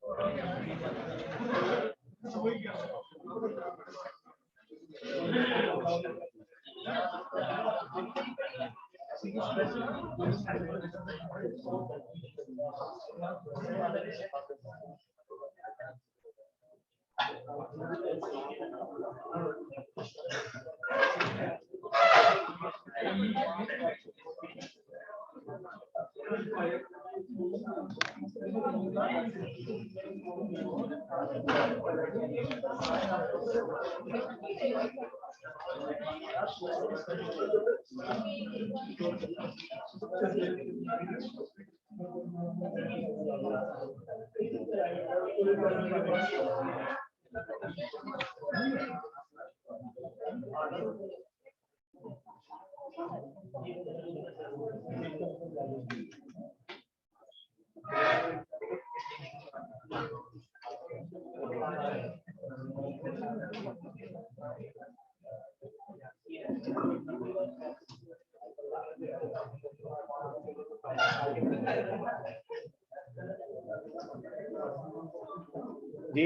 जी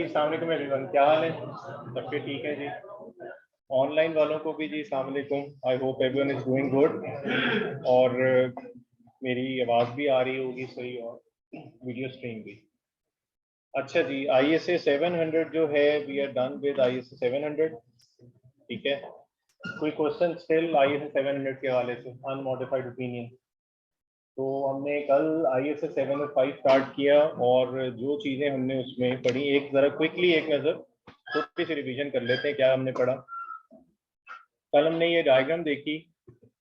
अस्सलाम वालेकुम एवरीवन, क्या हाल है? सबके ठीक है जी? ऑनलाइन वालों को भी जी अस्सलाम वालेकुम। I hope everyone is doing good. और मेरी आवाज़ भी आ रही होगी सही और वीडियो स्ट्रीम भी। अच्छा जी, ISA 700 जो है, we are done with ISA 700। ठीक है, कोई क्वेश्चन स्टिल ISA 700 के हवाले से? Unmodified opinion. तो हमने कल ISA 705 स्टार्ट किया और जो चीज़ें हमने उसमें पढ़ी, एक ज़रा क्विकली एक नज़र छोटी सी रिवीजन कर लेते हैं क्या हमने पढ़ा। कल हमने ये डायग्राम देखी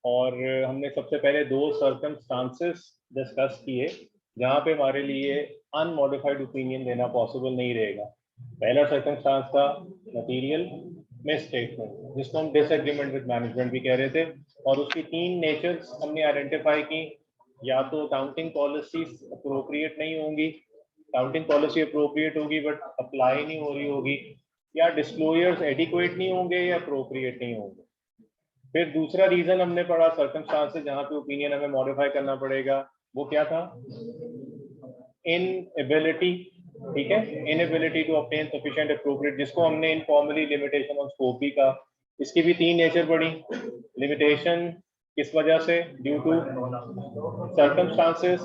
और हमने सबसे पहले दो सर्कमस्टांसेस डिस्कस किए जहाँ पे हमारे लिए अनमॉडिफाइड ओपिनियन देना पॉसिबल नहीं रहेगा। पहला सर्कमस्टांस था मटीरियल मिस स्टेटमेंट, जिसको हम डिसएग्रीमेंट विद मैनेजमेंट भी कह रहे थे, और उसकी तीन नेचर्स हमने आइडेंटिफाई की। या तो अकाउंटिंग पॉलिसीज अप्रोप्रिएट नहीं होंगी, अकाउंटिंग पॉलिसी अप्रोप्रिएट होगी बट अप्लाई नहीं हो रही होगी, या डिस्क्लोजर्स एडिक्वेट नहीं होंगे या अप्रोप्रिएट नहीं होंगे। फिर दूसरा रीजन हमने पढ़ा सर्कमस्टांसेस जहां पे ओपिनियन हमें मॉडिफाई करना पड़ेगा, वो क्या था? इनएबिलिटी। ठीक है, inability to obtain sufficient appropriate, जिसको हमने इनफॉर्मली लिमिटेशन ऑफ स्कोप भी कहा। इसकी भी तीन नेचर पढ़ी। लिमिटेशन किस वजह से? Due to circumstances,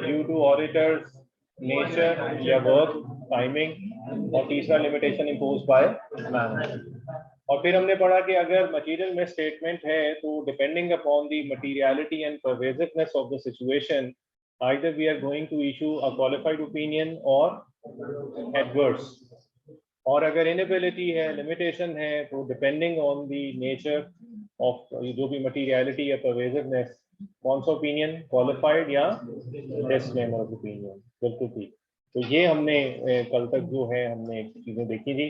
due to auditors nature या वर्क टाइमिंग, और तीसरा लिमिटेशन इम्पोज बाय मैनेजमेंट। और फिर हमने पढ़ा कि अगर मटेरियल में स्टेटमेंट है तो depending upon the materiality and pervasiveness of the situation, either we are going to issue a qualified opinion or adverse। और अगर इनएबिलिटी है, लिमिटेशन है, तो depending on the nature of जो भी मटेरियलिटी या परवेसिवनेस, कौन सा ओपिनियन, क्वालिफाइड या डिस्क्लेमर ऑफ ओपिनियन। बिल्कुल ठीक। तो ये हमने कल तक जो है हमने चीजें देखी थी,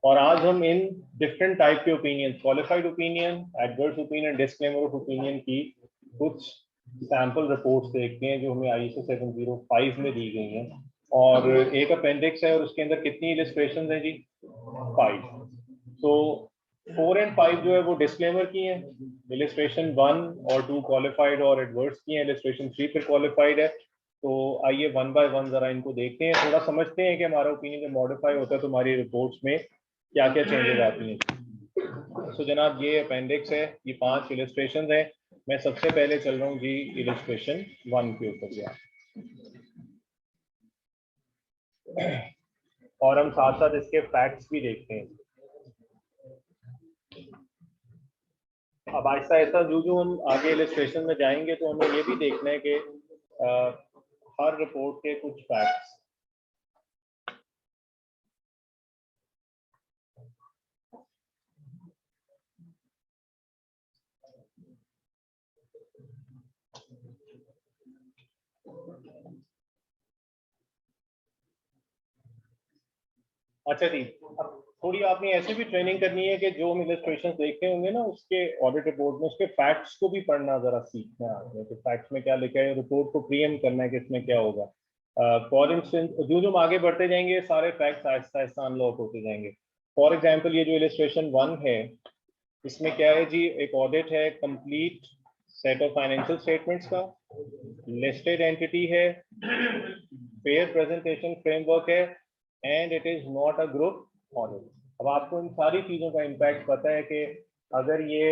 और आज हम इन डिफरेंट टाइप के opinion, qualified opinion, adverse opinion, disclaimer of opinion की कुछ सैंपल रिपोर्ट्स देखते हैं जो हमें ISA 705 में दी गई हैं। और एक अपेंडिक्स है और उसके अंदर कितनी इलस्ट्रेशन है जी? 5। तो 4 और 5 जो है वो डिस्क्लेमर की हैं, इलस्ट्रेशन 1 और 2 क्वालिफाइड और एडवर्स की हैं, इलस्ट्रेशन 3 फिर क्वालिफाइड है। तो आइए वन बाय वन जरा इनको देखते हैं, थोड़ा समझते हैं कि हमारा ओपिनियन जब मॉडिफाई होता है तो हमारी रिपोर्ट्स में क्या क्या चेंजेस आती हैं। सो जनाब, ये अपेंडिक्स है, ये 5 इलस्ट्रेशन है। मैं सबसे पहले चल रहा हूँ जी इलस्ट्रेशन 1 के ऊपर गया, और हम साथ साथ इसके फैक्ट्स भी देखते हैं। अब आहिस्ता आहिस्ता जो हम आगे इलस्ट्रेशन में जाएंगे तो हमें ये भी देखना है कि हर रिपोर्ट के कुछ फैक्ट्स। अच्छा जी, अब थोड़ी आपने ऐसे भी ट्रेनिंग करनी है कि जो हम इलस्ट्रेशन देखते होंगे ना उसके ऑडिट रिपोर्ट में, उसके फैक्ट्स को भी पढ़ना जरा सीखना है आपने, तो फैक्ट्स में क्या लिखा है, रिपोर्ट को प्रीएम करना है कि इसमें क्या होगा। फॉर इंस्टेंस जो जो हम आगे बढ़ते जाएंगे सारे फैक्ट्स आहिस्ता आहिस्ता अनलॉक होते जाएंगे। फॉर एग्जाम्पल ये जो इलस्ट्रेशन 1 है, इसमें क्या है जी? एक ऑडिट है, complete set of financial statements का, लिस्टेड एंटिटी है, फेयर प्रेजेंटेशन फ्रेमवर्क है and it is not a group audit. अब आपको इन सारी चीजों का इम्पैक्ट पता है कि अगर ये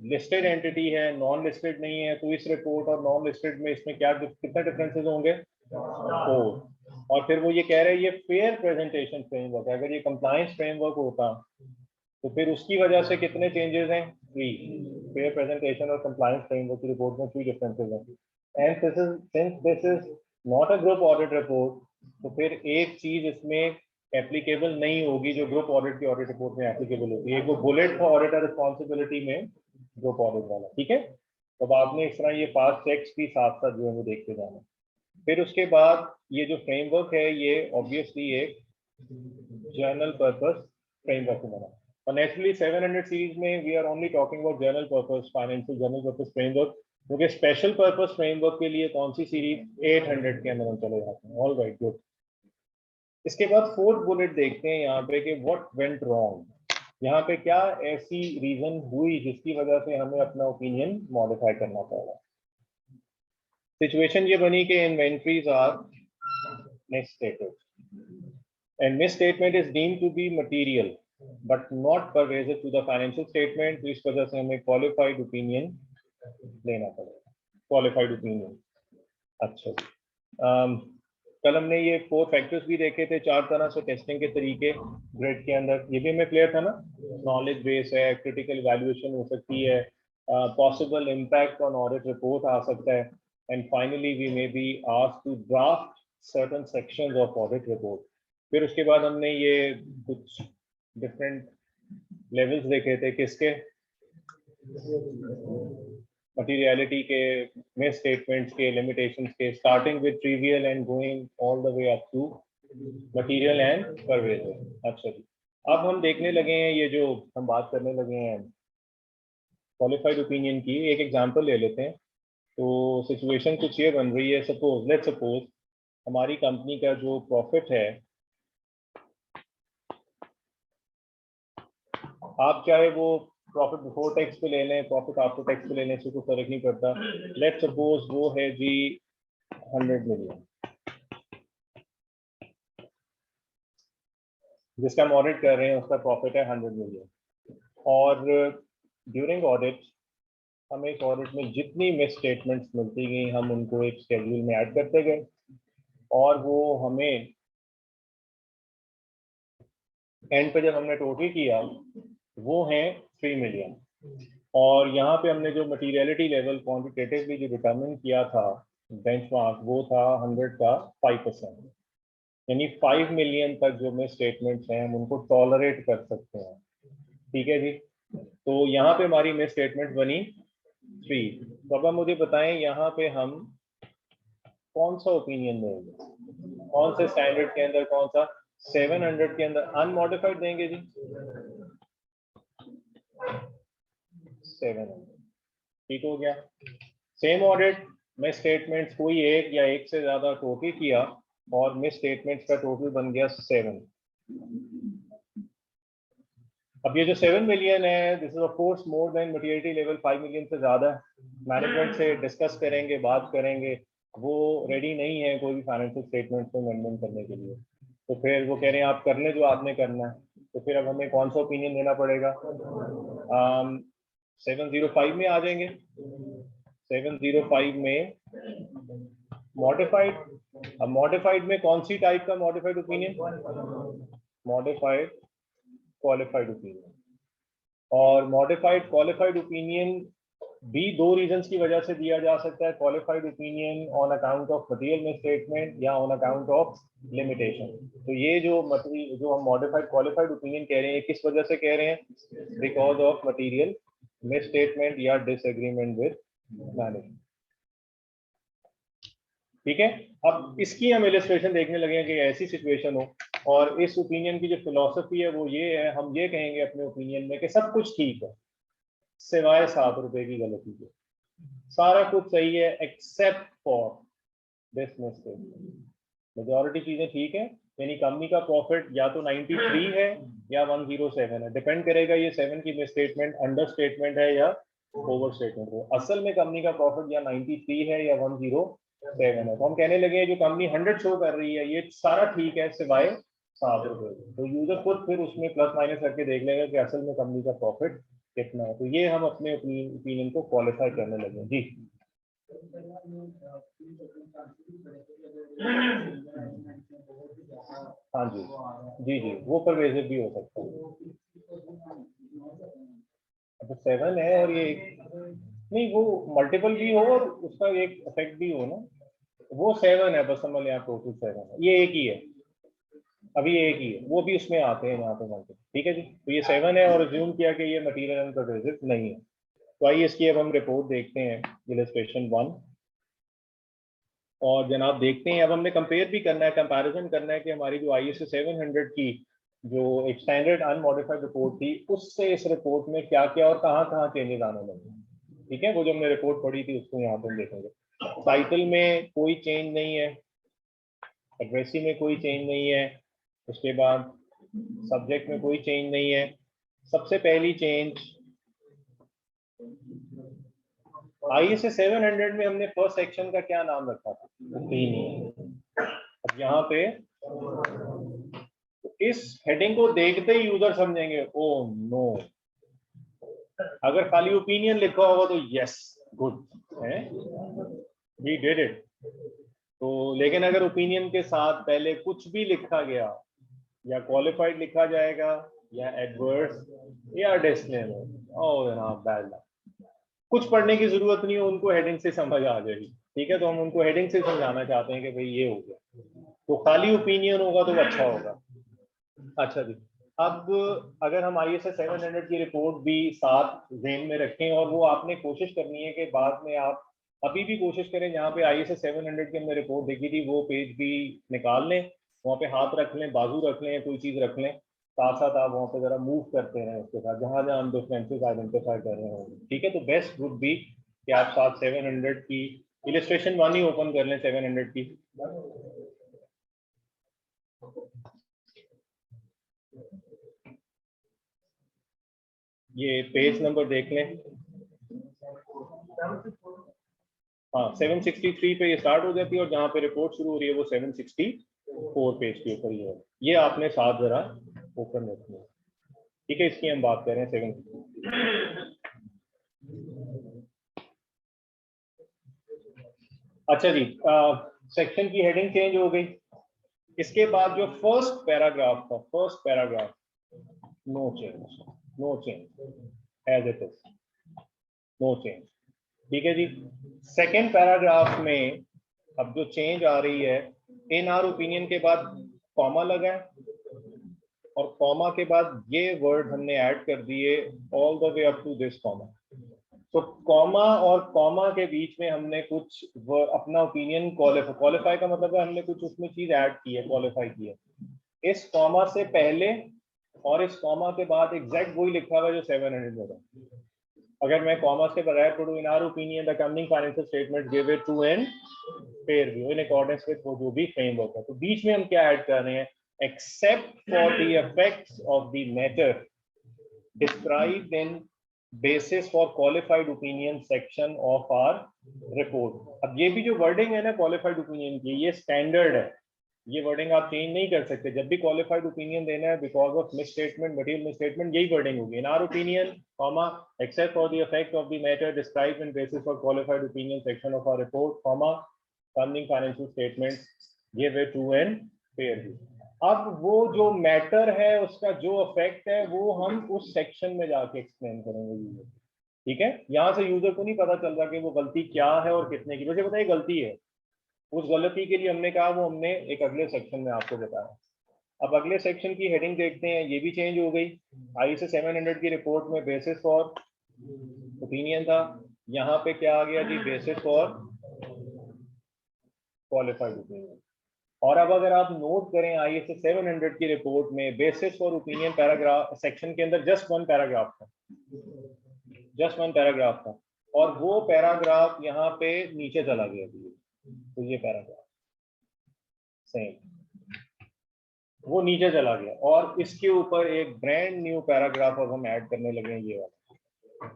लिस्टेड एंटिटी है, नॉन लिस्टेड नहीं है, तो इस रिपोर्ट और नॉन लिस्टेड में इसमें क्या कितने डिफरेंसेस होंगे? 4। और फिर वो ये कह रहे हैं ये फेयर प्रेजेंटेशन फ्रेमवर्क है। अगर ये कंप्लायंस फ्रेमवर्क होता तो फिर उसकी वजह से कितने चेंजेस हैं? 3। फेयर प्रेजेंटेशन और कंप्लायंस फ्रेमवर्क की रिपोर्ट में 3 डिफरेंसेस हैं। And since this is not a group audit report, तो फिर एक चीज इसमें एप्लीकेबल नहीं होगी जो ग्रुप ऑडिट की ऑडिट रिपोर्ट में एप्लीकेबल होती है। एक वो बुलेट फॉर ऑडिटर रिस्पॉन्सिबिलिटी में ग्रुप ऑडिट वाला, ठीक है। तो आपने इस तरह ये पास चेक्स भी साथ साथ जो है वो देखते जाना। फिर उसके बाद ये जो फ्रेमवर्क है ये ऑब्वियसली एक जर्नल पर्पस फ्रेमवर्क बना। और नेचुरली 700 सीरीज में we are only talking about general purpose, financial general purpose framework, क्योंकि स्पेशल पर्पस फ्रेमवर्क के लिए कौन सी सीरीज? 800 के अंदर हम चले जाते हैं। All right, good. इसके बाद 4th बुलेट देखते हैं यहाँ पे कि व्हाट वेंट रॉन्ग। यहाँ पे क्या ऐसी रीजन हुई जिसकी वजह से हमें अपना ओपिनियन मॉडिफाई करना पड़ा? सिचुएशन ये बनी कि inventories are misstated and misstatement is deemed to be material but not pervasive to the financial statement। तो इस वजह से हमें qualified opinion लेना पड़ेगा। qualified opinion। अच्छा, कल हमने ये 4 फैक्टर्स भी देखे थे, 4 तरह से टेस्टिंग के तरीके ग्रेड के अंदर। ये भी हमें क्लियर था ना? नॉलेज बेस है, क्रिटिकल वैल्यूएशन हो सकती है, possible impact on audit report आ सकता है, and finally we may be asked to draft certain sections of audit report. फिर उसके बाद हमने ये कुछ डिफरेंट लेवल्स देखे थे किसके? मटीरियलिटी के, मिस स्टेटमेंट्स के, लिमिटेशंस के, starting with trivial and going all the way up to material and pervasive. अच्छा जी, अब हम देखने लगे हैं, ये जो हम बात करने लगे हैं क्वालिफाइड ओपिनियन की, एक एग्जांपल ले लेते हैं। तो सिचुएशन कुछ ये बन रही है, लेट्स सपोज हमारी कंपनी का जो प्रॉफिट है, आप चाहे वो प्रॉफिट बिफोर टैक्स पे ले लें, प्रॉफिट आफ्टर टैक्स पे लेने से कोई फर्क नहीं पड़ता। लेट्स सपोज वो है जी 100 मिलियन, जिसका हम ऑडिट कर रहे हैं, उसका प्रॉफिट है 100 मिलियन। और ड्यूरिंग ऑडिट हमें इस ऑडिट में जितनी मिस स्टेटमेंट्स मिलती गई हम उनको एक शेड्यूल में ऐड करते गए, और वो हमें एंड पे जब हमने टोटल किया वो है 3 मिलियन। और यहाँ पे हमने जो मटीरियलिटी लेवल क्वांटिटेटिवली जो डिटरमिन किया था बेंचमार्क, वो था 100 का 5%, यानी 5 मिलियन तक जो मिस स्टेटमेंट्स हैं हम उनको टॉलरेट कर सकते हैं। ठीक है जी, तो यहाँ पे हमारी मिस स्टेटमेंट बनी 3। तो अब मुझे बताएं यहाँ पे हम कौन सा ओपिनियन देंगे, कौन से स्टैंडर्ड के अंदर, कौन सा? 700 के अंदर अनमॉडिफाइड देंगे जी, 700। ठीक हो गया। सेम ऑडिट में स्टेटमेंट्स कोई एक या एक से ज्यादा टोटल किया और मिस स्टेटमेंट्स का टोटल बन गया 7। अब ये जो 7 मिलियन है, this is of course more than materiality level 5 million से ज्यादा है। मैनेजमेंट से डिस्कस करेंगे, बात करेंगे, वो रेडी नहीं है कोई भी फाइनेंशियल स्टेटमेंट को अमेंडमेंट करने के लिए। तो फिर वो कह रहे हैं आप कर लें जो आपने करना है। तो फिर अब हमें कौन सा ओपिनियन देना पड़ेगा? 705 में आ जाएंगे। 705 में मॉडिफाइड। अब मॉडिफाइड में कौन सी टाइप का modified opinion? Modified qualified opinion. और मॉडिफाइड क्वालिफाइड ओपिनियन भी 2 रीजंस की वजह से दिया जा सकता है। Qualified opinion on account of material misstatement या ऑन अकाउंट ऑफ लिमिटेशन। तो ये जो हम मॉडिफाइड क्वालिफाइड ओपिनियन कह रहे हैं, किस वजह से कह रहे हैं? बिकॉज ऑफ मटेरियल मिसस्टेटमेंट या डिसएग्रीमेंट विद मैनेजमेंट। ठीक है, अब इसकी हम इलस्ट्रेशन देखने लगे हैं कि ऐसी सिचुएशन हो, और इस ओपिनियन की जो फिलॉसफी है वो ये है, हम ये कहेंगे अपने ओपिनियन में कि सब कुछ ठीक है सिवाय 7 रुपए की गलती के, सारा कुछ सही है except for this mistake. Majority चीजें ठीक है, यानी कंपनी का प्रॉफिट या तो 93 है या 107 है, डिपेंड करेगा ये 7 की मिस स्टेटमेंट अंडर स्टेटमेंट है या ओवर स्टेटमेंट है। असल में कंपनी का प्रॉफिट या 93 है या 107 7 है, तो हम कहने लगे जो कंपनी 100 शो कर रही है ये सारा ठीक है सिवाय 7 रुपए। तो यूजर खुद फिर उसमें प्लस माइनस करके देख लेगा कि असल में कंपनी का प्रॉफिट कितना है। तो ये हम अपने ओपिनियन को क्वालिफाई करने लगे जी। हाँ जी जी जी, वो परवेजिव भी हो सकता है। अब 7 है और ये नहीं, वो मल्टीपल भी हो और उसका एक इफेक्ट भी हो ना। वो 7 है, बस समझ लें आप, टोटल 7 है, ये एक ही है, अभी ये एक ही है, वो भी उसमें आते हैं यहाँ पे मल्टीपल। ठीक है जी, तो ये 7 है और अज्यूम किया कि ये मटीरियल एंड परवेजिव नहीं है। तो आइए इसकी अब हम रिपोर्ट देखते हैं, इलस्ट्रेशन 1। और जनाब देखते हैं, अब हमने कंपेयर भी करना है, कंपैरिजन करना है कि हमारी जो ISO 700 की जो एक स्टैंडर्ड अनमॉडिफाइड रिपोर्ट थी उससे इस रिपोर्ट में क्या क्या और कहाँ कहाँ चेंजेस आने लगे। ठीक है, वो जो हमने रिपोर्ट पढ़ी थी उसको यहाँ पर देखेंगे। टाइटल में कोई चेंज नहीं है, एड्रेसी में कोई चेंज नहीं है, उसके बाद सब्जेक्ट में कोई चेंज नहीं है। सबसे पहली चेंज ISO 700 में हमने फर्स्ट सेक्शन का क्या नाम रखा था, ओपिनियन। अब यहाँ पे इस हेडिंग को देखते ही यूजर समझेंगे ओ नो, अगर खाली ओपिनियन लिखा होगा तो यस गुड है, वी डिड इट। तो लेकिन अगर ओपिनियन के साथ पहले कुछ भी लिखा गया, या क्वालिफाइड लिखा जाएगा, या एडवर्स, या डिस्क्लेमर, ओ जनाब बैड लक, कुछ पढ़ने की जरूरत नहीं है, उनको हेडिंग से समझ आ जाएगी। ठीक है, तो हम उनको हेडिंग से समझाना चाहते हैं कि भाई ये हो गया, तो खाली ओपिनियन होगा तो अच्छा होगा। अच्छा जी, अब अगर हम ISO 700 की रिपोर्ट भी साथ जेन में रखें, और वो आपने कोशिश करनी है कि बाद में आप अभी भी कोशिश करें, जहाँ पे ISO 700 की हमने रिपोर्ट देखी थी वो पेज भी निकाल लें, वहाँ पे हाथ रख लें, बाजू रख लें, कोई चीज़ रख लें, साथ साथ आप वहाँ पे जरा मूव करते हैं उसके साथ, जहाँ जहाँ हम डिफरेंसेस आइडेंटिफाई कर रहे होंगे। ठीक है, तो बेस्ट वुड बी कि आप साथ 700 की इलस्ट्रेशन 1 ही ओपन कर लें, 700 की। ये पेज नंबर देख लें, हाँ 763 पे ये स्टार्ट हो जाती है, और जहाँ पे रिपोर्ट शुरू हो रही है वो 764 पेज के ऊपर ही है। ये आपने साथ जरा ओपन रखनी है। ठीक है, इसकी हम बात कर रहे हैं 7। अच्छा जी, सेक्शन की हेडिंग चेंज हो गई। इसके बाद जो फर्स्ट पैराग्राफ था, first paragraph no change, no change as it is, no change. ठीक है जी, सेकेंड पैराग्राफ में अब जो चेंज आ रही है, इन आर ओपिनियन के बाद कॉमा लगा है, और कॉमा के बाद ये वर्ड हमने ऐड कर दिए all the way up to this comma. तो कॉमा और कॉमा के बीच में हमने कुछ अपना ओपिनियन क्वालिफाई का मतलब है हमने कुछ उसमें चीज ऐड की है, क्वालिफाई की है। इस कॉमा से पहले और इस कॉमा के बाद एग्जैक्ट वही लिखा हुआ जो 700 में था। अगर मैं कॉमर्स के बगैर पढ़ूं, in our opinion the company financial statement give it to an fair view in accordance with वो जो भी फ्रेमवर्क है, तो बीच में हम क्या ऐड कर रहे हैं, except for the effects of the matter described in basis for qualified opinion section of our report. अब ये भी जो वर्डिंग है ना क्वालिफाइड ओपिनियन की, ये स्टैंडर्ड है, ये वर्डिंग आप चेंज नहीं कर सकते। जब भी क्वालिफाइड ओपिनियन देना है because of misstatement, material misstatement, यही वर्डिंग होगी, in our opinion comma except for the effect of the matter described in basis for qualified opinion section of our report comma company financial statement give it to an fair view. अब वो जो matter है उसका जो effect है वो हम उस सेक्शन में जाके एक्सप्लेन करेंगे यूजर। ठीक है, यहाँ से यूजर को नहीं पता चल रहा कि वो गलती क्या है और कितने की वजह बताइए गलती है। उस गलती के लिए हमने कहा वो हमने एक अगले सेक्शन में आपको बताया। अब अगले सेक्शन की हेडिंग देखते हैं, ये भी चेंज हो गई। ISO 700 की रिपोर्ट में बेसिस फॉर ओपिनियन था, यहाँ पे क्या आ गया जी, बेसिस फॉर क्वालिफाइड ओपिनियन। और अब अगर आप नोट करें ISO 700 की रिपोर्ट में basis for opinion paragraph section के अंदर जस्ट वन पैराग्राफ था, जस्ट वन पैराग्राफ था, और वो पैराग्राफ यहाँ पे नीचे चला गया। तो ये पैराग्राफ सेम वो नीचे चला गया, और इसके ऊपर एक ब्रांड न्यू पैराग्राफ अब हम ऐड करने लगे हैं, ये वाला,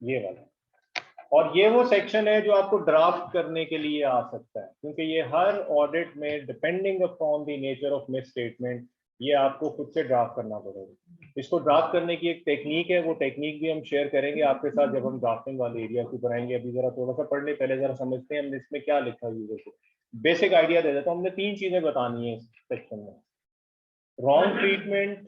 ये वाला। और ये वो सेक्शन है जो आपको ड्राफ्ट करने के लिए आ सकता है, क्योंकि ये हर ऑडिट में depending upon the nature of miss statement ये आपको खुद से ड्राफ्ट करना पड़ेगा। इसको ड्राफ्ट करने की एक टेक्निक है, वो टेक्निक भी हम शेयर करेंगे आपके साथ जब हम ड्राफ्टिंग वाले एरिया को बनाएंगे। अभी जरा थोड़ा सा पढ़ ले, पहले जरा समझते हैं हमने इसमें क्या लिखा है यूजर को। बेसिक आइडिया दे देता हूँ। हमने 3 चीजें बतानी है इस सेक्शन में, wrong treatment,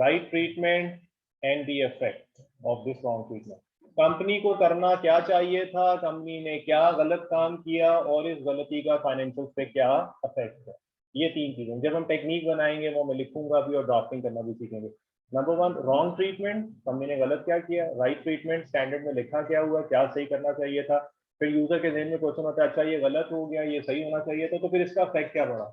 right treatment and the effect of this wrong treatment. Company को करना क्या चाहिए था, कंपनी ने क्या गलत काम किया और इस गलती का फाइनेंशियल पे क्या इफेक्ट है। ये 3 चीजें जब हम टेक्निक बनाएंगे वो मैं लिखूंगा भी और ड्राफ्टिंग करना भी सीखेंगे। नंबर 1 रॉन्ग ट्रीटमेंट, कंपनी ने गलत क्या किया। राइट ट्रीटमेंट, स्टैंडर्ड में लिखा क्या हुआ, क्या सही करना चाहिए था। फिर यूजर के जहन में क्वेश्चन होता है अच्छा ये गलत हो गया, ये सही होना चाहिए था, तो फिर इसका इफेक्ट क्या पड़ा।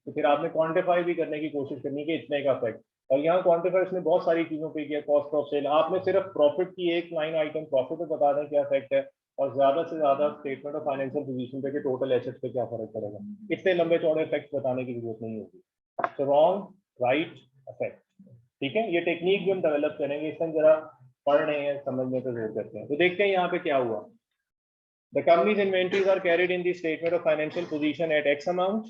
तो फिर आपने क्वांटिफाई भी करने की कोशिश करनी कि इतने का इफेक्ट। और यहाँ क्वांटिफाई उसने बहुत सारी चीजों पे किया, कॉस्ट ऑफ सेल। आपने सिर्फ प्रॉफिट की एक लाइन आइटम प्रॉफिट पे बता दें क्या इफेक्ट है, और ज्यादा से ज्यादा स्टेटमेंट ऑफ फाइनेंशियल पोजीशन पे कि टोटल एसेट्स पे क्या फर्क पड़ेगा। इतने लंबे चौड़े इफेक्ट बताने की जरूरत नहीं होगी। तो रॉन्ग, राइट, इफेक्ट, ठीक है। ये टेक्निक भी हम डेवलप करेंगे, इस टाइम जरा पढ़ रहे हैं, समझने पर जोर करते हैं। तो देखते हैं यहाँ पे क्या हुआ। The company's inventories are carried in the statement of financial position at X amount.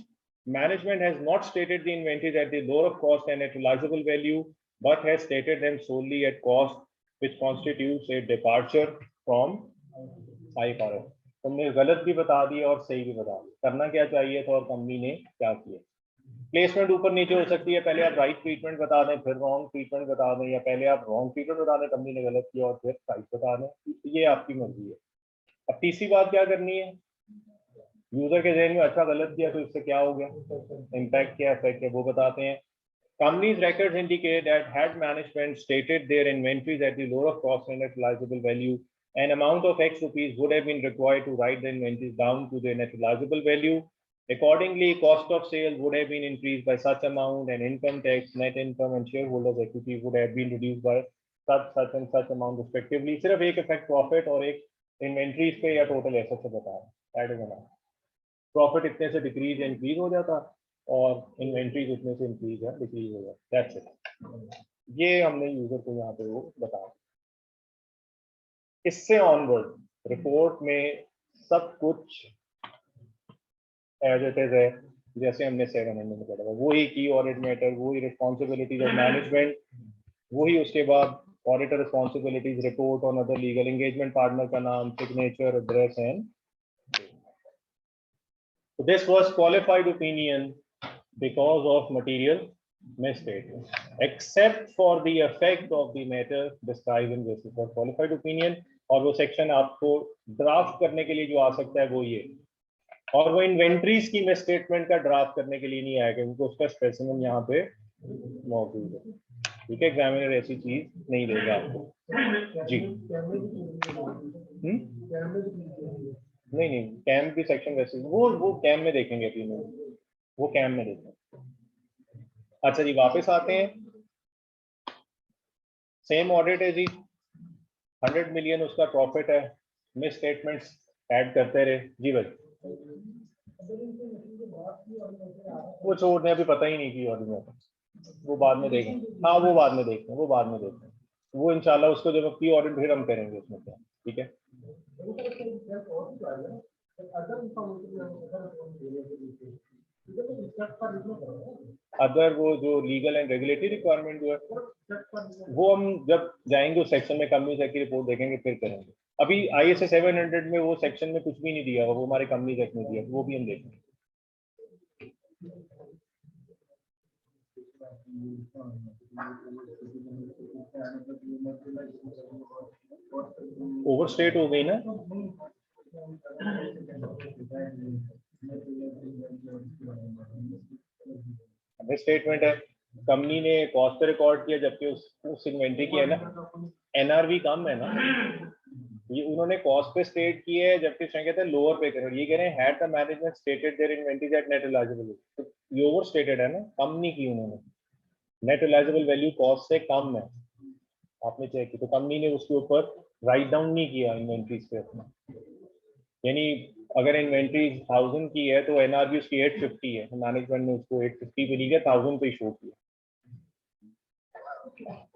Management has not stated the inventories at the lower of cost and at realizable value, but has stated them solely at cost, which constitutes a departure from IFRS. तुमने गलत भी बता दिया और सही भी बता दिया, करना क्या चाहिए था और कंपनी ने क्या किया। प्लेसमेंट ऊपर नीचे हो सकती है, पहले आप राइट ट्रीटमेंट बता दें फिर रॉन्ग ट्रीटमेंट बता दें, या पहले आप रॉन्ग ट्रीटमेंट बता दें कंपनी ने गलत किया और फिर राइट बता दें, ये आपकी मर्जी है। अब तीसरी बात क्या करनी है, यूजर के जहन में अच्छा गलत किया तो इससे क्या हो गया, इम्पैक्ट क्या इफेक्ट है, वो बताते हैं। Company's records indicate that had management stated their inventories at the lower of cost and net realizable value, an amount of X rupees would have been required to write the inventories down to their net realizable value. Accordingly, cost of sales would have been increased by such amount, and income tax, net income, and shareholders' equity would have been reduced by such and such amount respectively. सिर्फ एक effect profit और एक inventories पे या total asset से बता रहा है। प्रॉफिट इतने से डिक्रीज या इंक्रीज हो जाता और इन्वेंट्रीज इतने से इंक्रीज या डिक्रीज हो जाता, दैट्स इट। ये हमने यूजर को यहाँ पे वो बताया। इससे ऑनवर्ड रिपोर्ट में सब कुछ एज इट इज है, जैसे हमने 700 में पढ़ा था। वही की ऑडिट मैटर, वही रिस्पॉन्सिबिलिटीज ऑफ मैनेजमेंट, वही उसके बाद auditor responsibilities, report on other legal engagement, partner का नाम, signature, address and so this was qualified opinion because of material misstatement, except for the effect of the matter described in this was qualified opinion। और वो section आपको draft करने के लिए जो आ सकता है वो ये, और वो इन्वेंट्रीज की मिसस्टेटमेंट का ड्राफ्ट करने के लिए नहीं आएगा क्योंकि उसका स्पेसिमेन यहाँ पे मौजूद है, ठीक है। एग्जामिनर ऐसी चीज नहीं देगा आपको जी। नहीं नहीं, कैम की सेक्शन वैसे वो कैम में देखेंगे अभी में, वो कैम में देखेंगे। अच्छा जी, वापस आते हैं। सेम ऑडिट है जी, 100 मिलियन उसका प्रॉफिट है, मिस स्टेटमेंट्स ऐड करते रहे जी भाई। वो छोड़ दें, अभी पता ही नहीं की ऑडिट, वो बाद में देखें। हाँ वो बाद में देखें, वो बाद में देखें, वो इंशाल्लाह उसको जब की ऑडिट फिर हम करेंगे उसमें क्या, ठीक है। अदर वो जो लीगल एंड रेगुलेटरी रिक्वायरमेंट जो है वो हम जब जाएंगे उस सेक्शन में कंपनी एक्ट की रिपोर्ट देखेंगे फिर करेंगे। अभी ISA 700 में वो सेक्शन में कुछ भी नहीं दिया, वो हमारे कंपनी एक्ट में दिया, वो भी हम देखेंगे। ओवरस्टेट हो गई ना, स्टेटमेंट है, कंपनी ने कॉस्ट पे रिकॉर्ड किया जबकि उस इन्वेंट्री की है ना NRV कम है ना, ये उन्होंने कॉस्ट पे स्टेट की है जबकि कहते हैं लोअर पे करो, ये कह रहे हैं had the management stated their inventories at net realisable, तो ये ओवर स्टेटेड है ना, कम नहीं की उन्होंने, नेट रिलायजेबल वैल्यू कॉस्ट से कम है, आपने चेक की, तो कंपनी ने उसके ऊपर राइट डाउन नहीं किया इन्वेंट्रीज पे अपना। यानी अगर इन्वेंट्री 1000 की है तो NRV उसकी 850 है, तो मैनेजमेंट ने उसको 850 पे नहीं किया, 1000 पे शो किया।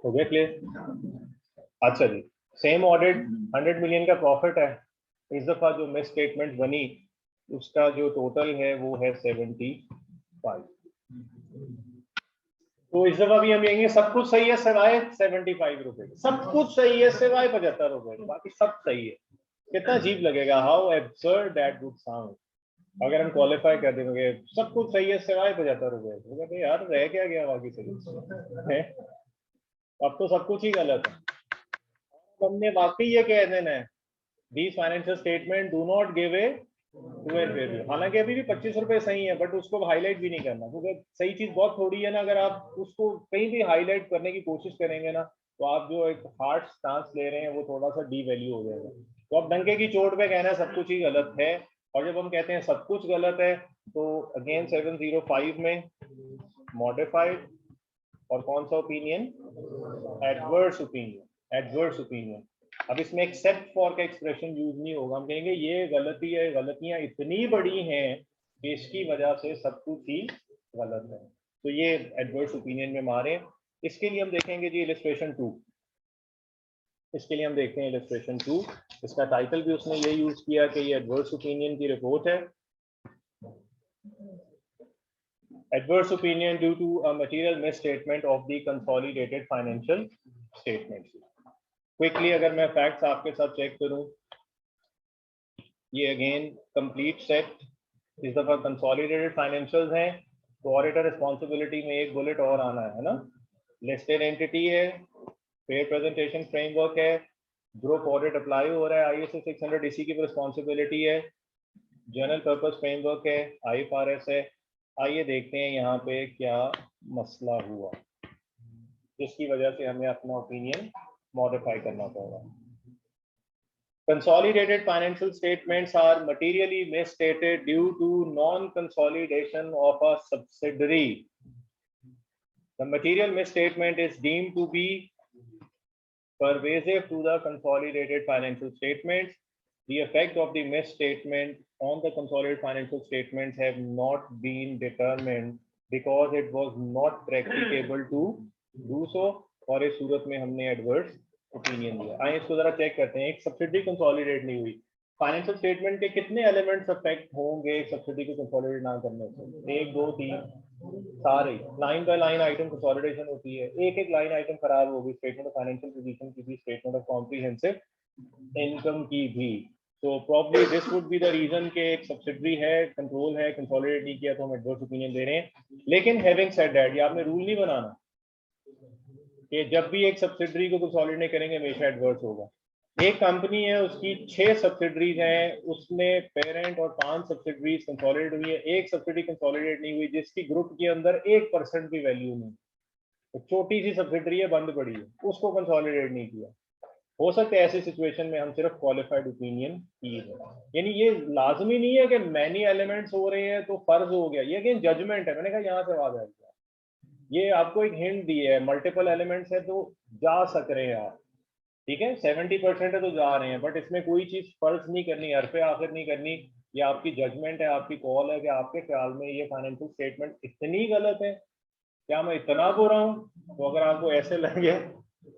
हो गया क्लियर? अच्छा जी, सेम ऑडिट 100 मिलियन का प्रॉफिट है, इस दफा जो मिस स्टेटमेंट बनी उसका जो टोटल है वो है 75। तो इस दफा भी हम कहेंगे सब कुछ सही है सिवाय 75 रुपए, सब कुछ सही है सिवाय 75 रुपए, बाकी सब सही है। कितना अजीब लगेगा, how absurd that would sound अगर हम क्वालिफाई कर देंगे सब कुछ सही है सिवाय 75 रुपए, तो कहते यार रह क्या गया बाकी सही है? अब तो सब कुछ ही गलत है। हमने वाकई ये कह देना है these financial statement do not give a twelve value, हालांकि अभी भी 25 रुपए सही है बट उसको हाईलाइट भी नहीं करना, क्योंकि सही चीज बहुत थोड़ी है ना, अगर आप उसको कहीं भी हाईलाइट करने की कोशिश करेंगे ना तो आप जो एक हार्ड स्टांस ले रहे हैं वो थोड़ा सा डी वैल्यू हो जाएगा। तो अब डंके की चोट पे कहना है सब कुछ ही गलत है, और जब हम कहते हैं सब कुछ गलत है तो अगेन 705 में मॉडिफाइड और कौन सा opinion, adverse opinion, adverse opinion. अब इसमें एक्सेप्ट फॉर का एक्सप्रेशन यूज नहीं होगा, हम कहेंगे ये गलती है, गलतियां इतनी बड़ी हैं कि इसकी वजह से सब कुछ ही गलत है, तो ये एडवर्स ओपिनियन में मारे। इसके लिए हम देखेंगे जी इलस्ट्रेशन 2, इसके लिए हम देखते हैं इलस्ट्रेशन 2, इसका टाइटल भी उसने ये यूज किया कि ये एडवर्स ओपिनियन की रिपोर्ट है। Adverse opinion due to a material misstatement of the consolidated financial statements. Quickly अगर मैं फैक्ट्स आपके साथ चेक करूं, ये अगेन कंप्लीट सेट, इस दफा कंसोलिडेटेड फाइनेंशियल्स हैं तो ऑडिटर रिस्पॉन्सिबिलिटी में एक बुलेट और आना है ना, लिस्टेड एंटिटी है, फेयर प्रेजेंटेशन फ्रेमवर्क है, ग्रुप ऑडिट अप्लाई हो रहा है, ISO 600 इसी की रिस्पॉन्सिबिलिटी है, जनरल पर्पस फ्रेमवर्क है, IFRS है। आइए देखते हैं यहाँ पे क्या मसला हुआ जिसकी वजह से हमें अपना ओपिनियन मॉडिफाई करना पड़ेगा। Consolidated financial statements are materially misstated due to non-consolidation of a subsidiary. The material misstatement is deemed to be pervasive to the consolidated financial statements. The effect of the misstatement on the consolidated financial statements have not been determined because it was not practicable to do so. और इस सूरत में हमने adverse opinion दिया। आइए इसको जरा check करते हैं। एक सब्सिडी कंसोलिडेट नहीं हुई, फाइनेंशियल स्टेटमेंट के कितने एलिमेंट्स अफेक्ट होंगे एक सब्सिडी को कंसोलिडेट ना करने से? 1 2 3 सारे line by line item consolidation होती है, एक एक लाइन आइटम खराब होगी, स्टेटमेंट ऑफ फाइनेंशियल पोजीशन की भी, स्टेटमेंट ऑफ कॉम्प्रिहेंसिव इनकम की भी। तो probably this would be the reason के एक सब्सिडरी है, कंट्रोल है, कंसोलिडेट नहीं किया तो हम एडवर्स ओपिनियन दे रहे हैं। लेकिन हैविंग सेड दैट, ये आपने रूल नहीं बनाना कि जब भी एक सब्सिडरी को कंसोलिडेट नहीं करेंगे हमेशा एडवर्स होगा। एक कंपनी है उसकी 6 सब्सिडरीज हैं, उसमें पेरेंट और 5 सब्सिडरीज कंसोलिडेट हुई है, एक सब्सिडरी कंसोलिडेट नहीं हुई जिसकी ग्रुप के अंदर 1% भी वैल्यू नहीं, तो छोटी सी सब्सिडरी है, बंद पड़ी है, उसको कंसोलिडेट नहीं किया। हो सकता है ऐसी सिचुएशन में हम सिर्फ क्वालिफाइड ओपिनियन की है, यानी ये लाजमी नहीं है कि मैनी एलिमेंट्स हो रहे हैं तो फर्ज हो गया, ये अगेन जजमेंट है। मैंने कहा यहाँ से आवाज आएगी, ये आपको एक हिंट दी है, मल्टीपल एलिमेंट्स है तो जा सक रहे हैं आप, ठीक है 70% है तो जा रहे हैं, बट इसमें कोई चीज फर्ज नहीं करनी, हरफे आखिर नहीं करनी, ये आपकी जजमेंट है, आपकी कॉल है कि आपके ख्याल में ये फाइनेंशियल स्टेटमेंट इतनी गलत है, क्या मैं इतना बुरा हूँ? तो अगर आपको ऐसे लगे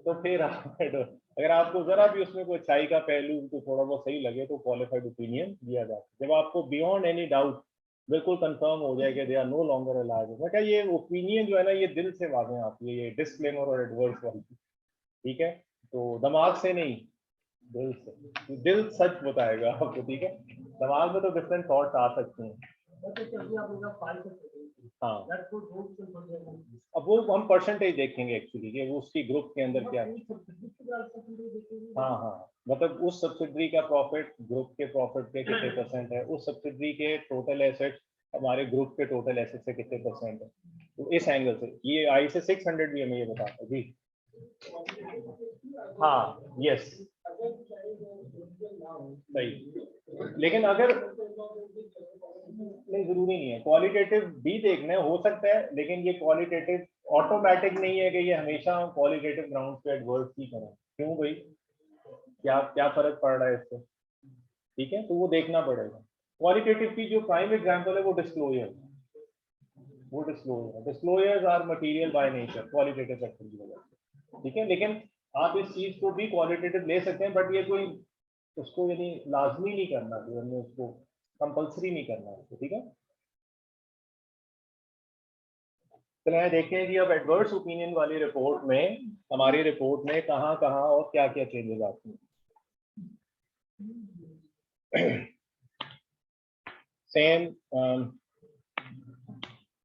तो फिर आप, अगर आपको जरा भी उसमें कोई अच्छाई का पहलू तो थोड़ा बहुत सही लगे तो क्वालिफाइड ओपिनियन दिया जाता है। जब आपको बियॉन्ड एनी डाउट बिल्कुल कंफर्म हो जाए कि they are no longer alive, मैं क्या ये ओपिनियन जो है ना ये दिल से वाजें आती है, ये डिस्क्लेमर और एडवर्स वाली, ठीक है, तो दिमाग से नहीं दिल से, दिल सच बताएगा आपको, ठीक है, दिमाग में तो डिफरेंट थॉट्स आ सकते हैं। हाँ, अब वो हम परसेंटेज देखेंगे एक्चुअली कि वो उसकी ग्रुप के अंदर क्या है। हाँ हाँ, मतलब उस सब्सिडरी का प्रॉफिट ग्रुप के प्रॉफिट के कितने परसेंट है, उस सब्सिडरी के टोटल एसेट्स हमारे ग्रुप के टोटल एसेट से कितने परसेंट है, तो इस एंगल से ये ISO 600 भी हमें ये बताता है जी। हाँ यस सही, लेकिन अगर नहीं जरूरी नहीं है, क्वालिटेटिव भी देखना है, हो सकता है, लेकिन ये क्वालिटेटिव ऑटोमेटिक नहीं है कि ये हमेशा हम क्वालिटेटिव ग्राउंड पे एडवर्स ही करें। क्यों भाई, क्या क्या फर्क पड़ रहा है इससे, ठीक है, तो वो देखना पड़ेगा। क्वालिटेटिव की जो प्राइम एग्जांपल है वो disclosure, disclosures are material by nature qualitative factor की वजह से, ठीक है, लेकिन आप इस चीज को भी क्वालिटेटिव ले सकते हैं, बट ये कोई उसको यानी लाजमी नहीं करना, जो हमने उसको कंपल्सरी नहीं करना उसको, ठीक है। चलिए देखते हैं कि अब एडवर्स ओपिनियन वाली रिपोर्ट में, हमारी रिपोर्ट में कहाँ कहाँ और क्या क्या चेंजेस आती हैं। Same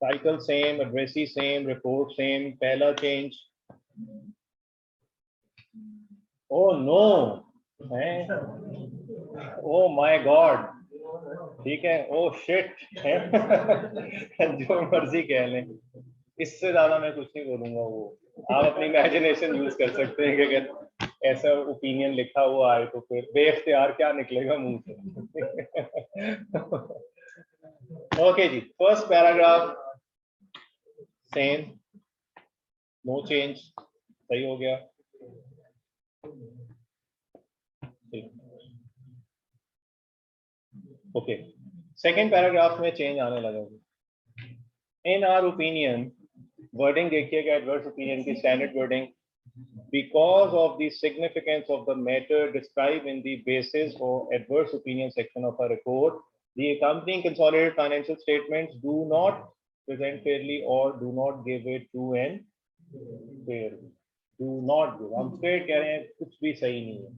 title same, addressee same, report same. पहला चेंज, ओ नो है, ओ माय गॉड, ठीक है, ओ शिट है। जो मर्जी कह लें, इससे ज्यादा मैं कुछ नहीं बोलूंगा। वो आप अपनी इमेजिनेशन यूज कर सकते हैं कि अगर ऐसा ओपिनियन लिखा हुआ है तो फिर बेख्तियार क्या निकलेगा मुंह से। ओके जी, first paragraph same, no change, सही हो गया। ओके, सेकेंड पैराग्राफ में चेंज आने लगा। इन आवर ओपिनियन, वर्डिंग देखिएगा एडवर्स ओपिनियन की standard wording, because of the significance of the matter described in the basis or adverse opinion section of a report, the accompanying consolidated financial statements do not present fairly or do not give it to an fairly. Do not give, हम straight कह रहे हैं कुछ भी सही नहीं है,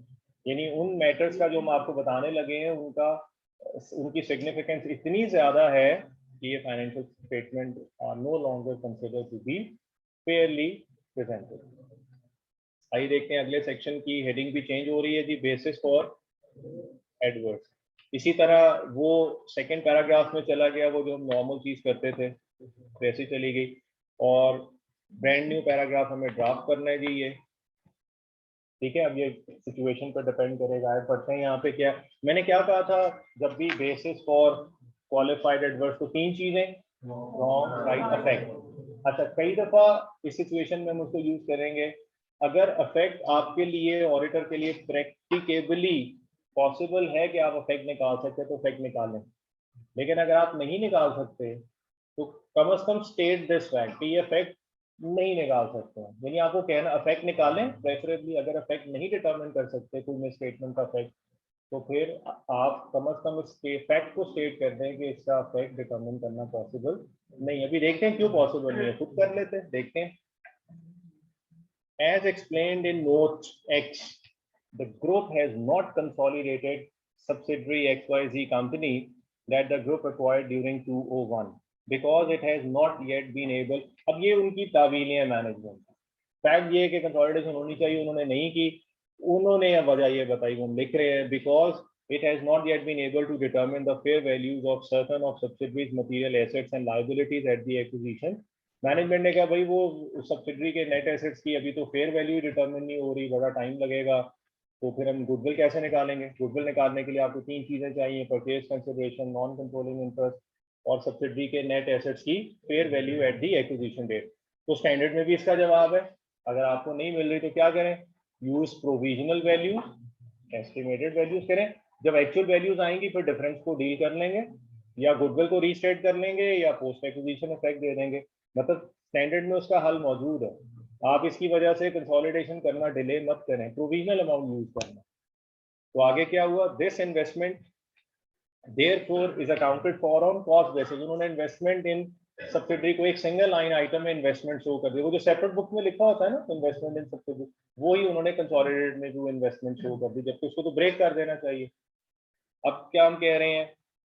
यानी उन मैटर्स का जो हम आपको बताने लगे हैं उनकी सिग्निफिकेंस इतनी ज्यादा है कि ये financial statement are no longer considered to be fairly presented. आइए देखते हैं अगले सेक्शन की हेडिंग भी चेंज हो रही है जी, बेसिस फॉर एडवर्स। इसी तरह वो सेकंड पैराग्राफ में चला गया, वो जो हम नॉर्मल चीज करते थे वैसी चली गई, और ब्रांड न्यू पैराग्राफ हमें ड्राफ्ट करना है जी ये, ठीक है। अब ये सिचुएशन पर डिपेंड करेगा। पढ़ते हैं यहाँ पे क्या मैंने क्या कहा था, जब भी बेसिस फॉर क्वालिफाइड एडवर्स तो तीन चीजें, रॉन्ग, राइट, अफेक्ट। अच्छा, कई दफा इस सिचुएशन में हम उसको यूज करेंगे अगर अफेक्ट आपके लिए, ऑडिटर के लिए प्रैक्टिकेबली पॉसिबल है कि आप अफेक्ट निकाल सकते हैं तो अफेक्ट निकालें, लेकिन अगर आप नहीं निकाल सकते तो कम से कम स्टेट दिस फैक्ट कि ये अफेक्ट नहीं निकाल सकते हैं, यानी आपको कहना अफेक्ट निकालें प्रेफरेबली। अगर अफेक्ट नहीं डिटरमिन कर सकते कोई में स्टेटमेंट का अफेक्ट, तो फिर आप कम से कम इस फैक्ट को स्टेट कर दें कि इसका अफेक्ट डिटरमिन करना पॉसिबल नहीं। अभी देखते हैं क्यों पॉसिबल नहीं है, खुद कर लेते हैं, देखते हैं। As explained in note X, the group has not consolidated subsidiary XYZ company that the group acquired during 2001 because it has not yet been able। अब ये उनकी तावीलें हैं मैनेजमेंट, फैक्ट ये है कि कंसोलिडेशन होनी चाहिए, उन्होंने नहीं की। उन्होंने वजह ये बताई, हम लिख रहे हैं because it has not yet been able to determine the fair values of certain of subsidiaries material assets and liabilities at the acquisition। Management ने कहा भाई वो सब्सिडरी के नेट एसेट्स की अभी तो फेयर वैल्यू डिटरमिन नहीं हो रही, बड़ा टाइम लगेगा, तो फिर हम गुडविल कैसे निकालेंगे। गुडविल निकालने के लिए आपको तीन चीजें चाहिए, purchase consideration, non controlling interest और सब्सिडरी के नेट एसेट्स की fair value at the acquisition date. तो स्टैंडर्ड में भी इसका जवाब है। अगर आपको नहीं मिल रही तो क्या करें, use provisional value, estimated values करें। जब एक्चुअल वैल्यूज आएंगी फिर डिफरेंस को डील कर लेंगे, या गुडविल को रीस्टेट कर लेंगे या पोस्ट एक्विजिशन इफेक्ट दे देंगे। मतलब स्टैंडर्ड में उसका हल मौजूद है। आप इसकी वजह से कंसोलिडेशन करना डिले मत करें, प्रोविजनल अमाउंट यूज करना। तो आगे क्या हुआ, this investment therefore is accounted for on cost basis. उन्होंने इन्वेस्टमेंट इन सब्सिडरी को एक सिंगल लाइन आइटम में इन्वेस्टमेंट शो कर दिया, वो जो सेपरेट बुक में लिखा होता है ना इन्वेस्टमेंट इन सब्सिडरी, वो ही उन्होंने कंसोलिडेटेड में जो इन्वेस्टमेंट शो कर दी, जबकि उसको तो ब्रेक कर देना चाहिए। अब क्या हम कह रहे हैं,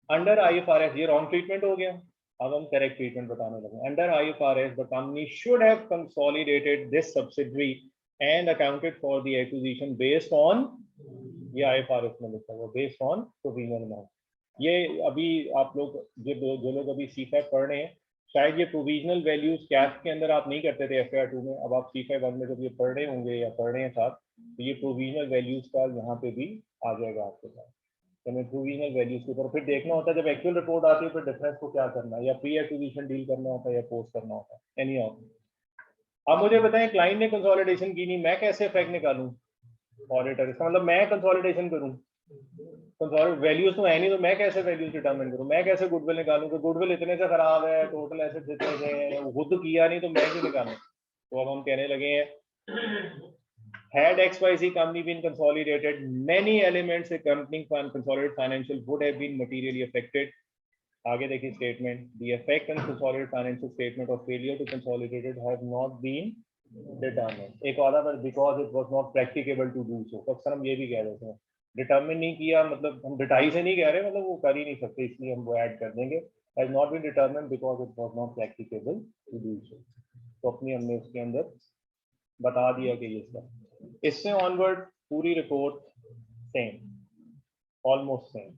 अंडर IFRS ये रॉन्ग ट्रीटमेंट हो गया, अब हम करेक्ट ट्रीटमेंट बताने लगे। Under IFRS the company should have consolidated this subsidiary and accounted for the acquisition based on, ये IFRS में लिखा हुआ, बेस्ड ऑन प्रोविजनल अमाउंट। ये अभी आप लोग जो लोग अभी CFAP पढ़ रहे हैं, शायद ये प्रोविजनल वैल्यूज कैप के अंदर आप नहीं करते थे FR2 में, अब आप CFAP 1 में जब ये पढ़ रहे होंगे या पढ़ रहे हैं साथ, तो ये प्रोविजनल वैल्यूज का यहाँ पे भी आ जाएगा आपके पास। हमें प्रोविजनल वैल्यूज के ऊपर फिर देखना होता है, जब एक्चुअल रिपोर्ट आती है फिर डिफरेंस को क्या करना है, या प्री एक्विजिशन डील करना होता है या पोस्ट करना होता है, एनी ऑफ। अब मुझे बताएं, क्लाइंट ने कंसोलिडेशन की नहीं, मैं कैसे इफेक्ट निकालूं ऑडिटर, इसका मतलब मैं कंसोलिडेशन करूं, वैल्यूज तो है नहीं, तो मैं कैसे वैल्यूज डिटरमिन करूं, मैं कैसे गुडविल निकालूं, तो गुडविल इतने से खराब है, टोटल एसेट्स इतने से हैं, खुद किया नहीं तो मैं क्यों निकालूं। तो अब हम कहने लगे हैं Had XYZ company been consolidated, many elements accompanying consolidated financial would have been materially affected. आगे देखिए statement. The effect on consolidated financial statement of failure to consolidate it have not been determined. एक और पर because it was not practicable to do so. तो अक्सर हम ये भी कह देते हैं determine नहीं किया मतलब हम डिटाई से नहीं कह रहे मतलब वो कर ही नहीं सकते इसलिए हम वो ऐड कर देंगे has not been determined because it was not practicable to do so. तो अपनी हमने उसके अंदर बता दिया कि ये सब इससे ऑनवर्ड पूरी रिपोर्ट सेम ऑलमोस्ट सेम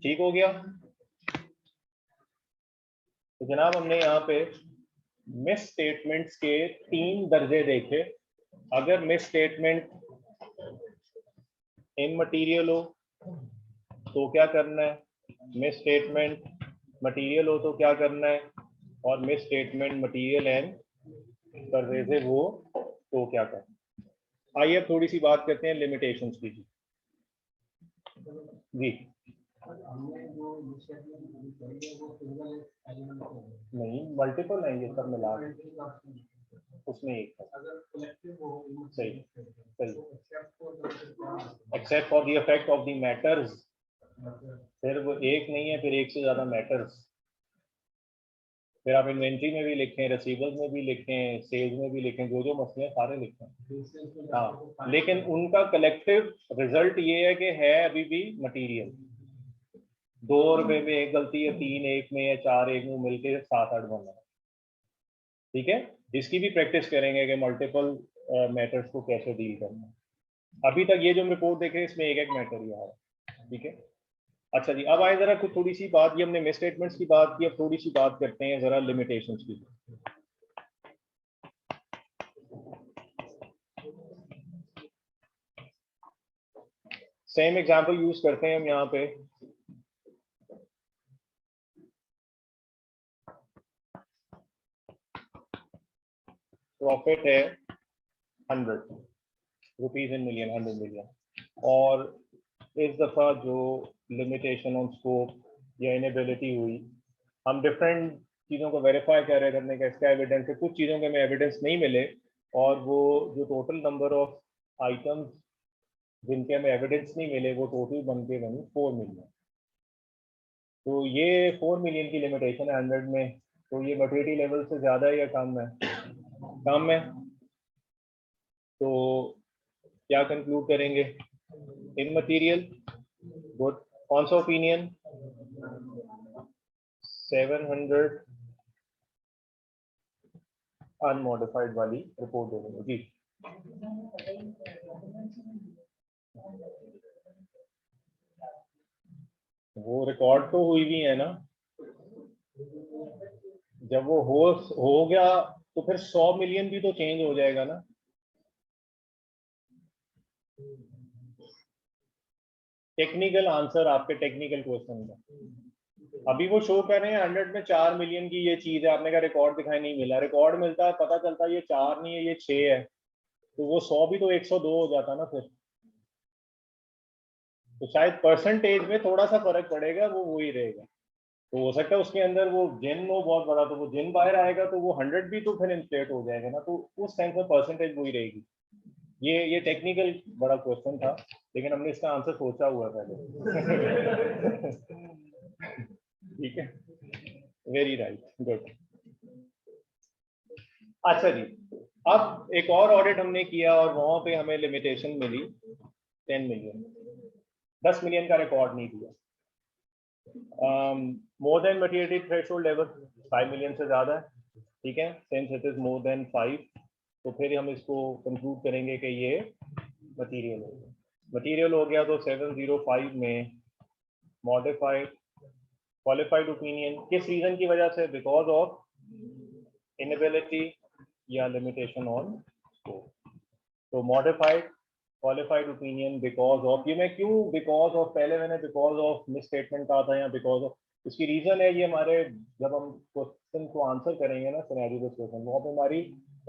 ठीक हो गया। तो जनाब हमने यहाँ पे मिस स्टेटमेंट्स के 3 दर्जे देखे। अगर मिस स्टेटमेंट इममटीरियल हो तो क्या करना है, मिस स्टेटमेंट मटीरियल हो तो क्या करना है, और miss statement material and pervasive हो तो क्या करना है। आइए अब थोड़ी सी बात करते हैं लिमिटेशंस की जी। नहीं मल्टीपल है ये सब मिला उसमें एक सही सही accept for the effect of the matters, फिर वो एक नहीं है फिर एक से ज्यादा मैटर्स। फिर आप इन्वेंट्री में भी लिखें, रिसीवर्स में भी लिखें, सेल्स में भी लिखें, जो जो मसले हैं सारे लिखें। हाँ लेकिन उनका कलेक्टिव रिजल्ट ये है कि है अभी भी मटेरियल। 2 रुपए में एक गलती है, 3 एक में या 4 एक में मिलके 7-8 बन रहा है। ठीक है, इसकी भी प्रैक्टिस करेंगे कि मल्टीपल मैटर्स को कैसे डील करना है। अभी तक ये जो हम रिपोर्ट देख रहे हैं इसमें एक एक मैटर ही आ रहा है। ठीक है, अच्छा जी अब आए जरा कुछ थोड़ी सी बात, ये हमने मिस स्टेटमेंट्स की बात की, अब थोड़ी सी बात करते हैं जरा लिमिटेशंस की। सेम एग्जांपल यूज करते हैं हम यहाँ पे। प्रॉफिट है 100 रुपीज इन मिलियन, 100 मिलियन, और इस दफा जो लिमिटेशन ऑन स्कोप या इनेबिलिटी हुई, हम डिफरेंट चीज़ों को वेरीफाई कर रहे करने का इसका एविडेंस है। कुछ चीज़ों के में एविडेंस नहीं मिले और वो जो टोटल नंबर ऑफ आइटम्स जिनके हमें एविडेंस नहीं मिले वो टोटल बन के बनी 4 मिलियन। तो ये 4 मिलियन की लिमिटेशन है 100 में, तो ये मटेरियल लेवल से ज़्यादा है या कम है? कम है। तो क्या कंक्लूड करेंगे? इममटीरियल। गुड, कौन सा ओपिनियन? 700 अनमॉडिफाइड वाली रिपोर्ट दे देंगे जी। वो रिकॉर्ड तो हुई भी है ना, जब वो हो गया तो फिर 100 मिलियन भी तो चेंज हो जाएगा ना। टेक्निकल आंसर आपके टेक्निकल क्वेश्चन का। अभी वो शो कर रहे हैं 100 में 4 मिलियन की ये चीज है, आपने कहा रिकॉर्ड दिखाई नहीं मिला, रिकॉर्ड मिलता है पता चलता है ये 4 नहीं है ये 6 है, तो वो 100 भी तो 102 हो जाता ना फिर। तो शायद परसेंटेज में थोड़ा सा फर्क पड़ेगा, वो वही रहेगा। तो हो सकता है उसके अंदर वो जिन हो बहुत बड़ा, तो वो जिन बाहर आएगा तो वो 100 भी तो फिर इन्फ्लेट हो जाएगा ना, तो उस टाइम में परसेंटेज वही रहेगी। ये टेक्निकल बड़ा क्वेश्चन था लेकिन हमने इसका आंसर सोचा हुआ पहले। ठीक है, वेरी राइट, गुड। अच्छा जी, अब एक और ऑडिट हमने किया और वहां पे हमें लिमिटेशन मिली 10 मिलियन, 10 मिलियन का रिकॉर्ड नहीं दिया। More than materiality threshold level 5 million से ज्यादा है। ठीक है, since it is more than 5 तो फिर हम इसको कंक्लूड करेंगे कि ये मटेरियल हो गया। मटेरियल हो गया तो 705 में मॉडिफाइड क्वालिफाइड ओपिनियन किस रीजन की वजह से? बिकॉज ऑफ इनएबिलिटी या लिमिटेशन ऑन स्कोप। तो modified qualified opinion because of, ये मैं क्यों बिकॉज ऑफ, पहले मैंने बिकॉज ऑफ मिस स्टेटमेंट कहा था या बिकॉज ऑफ, इसकी रीजन है ये हमारे जब हम क्वेश्चन को आंसर करेंगे ना सिनेरियो बेस्ड क्वेश्चन, वहाँ पे हमारी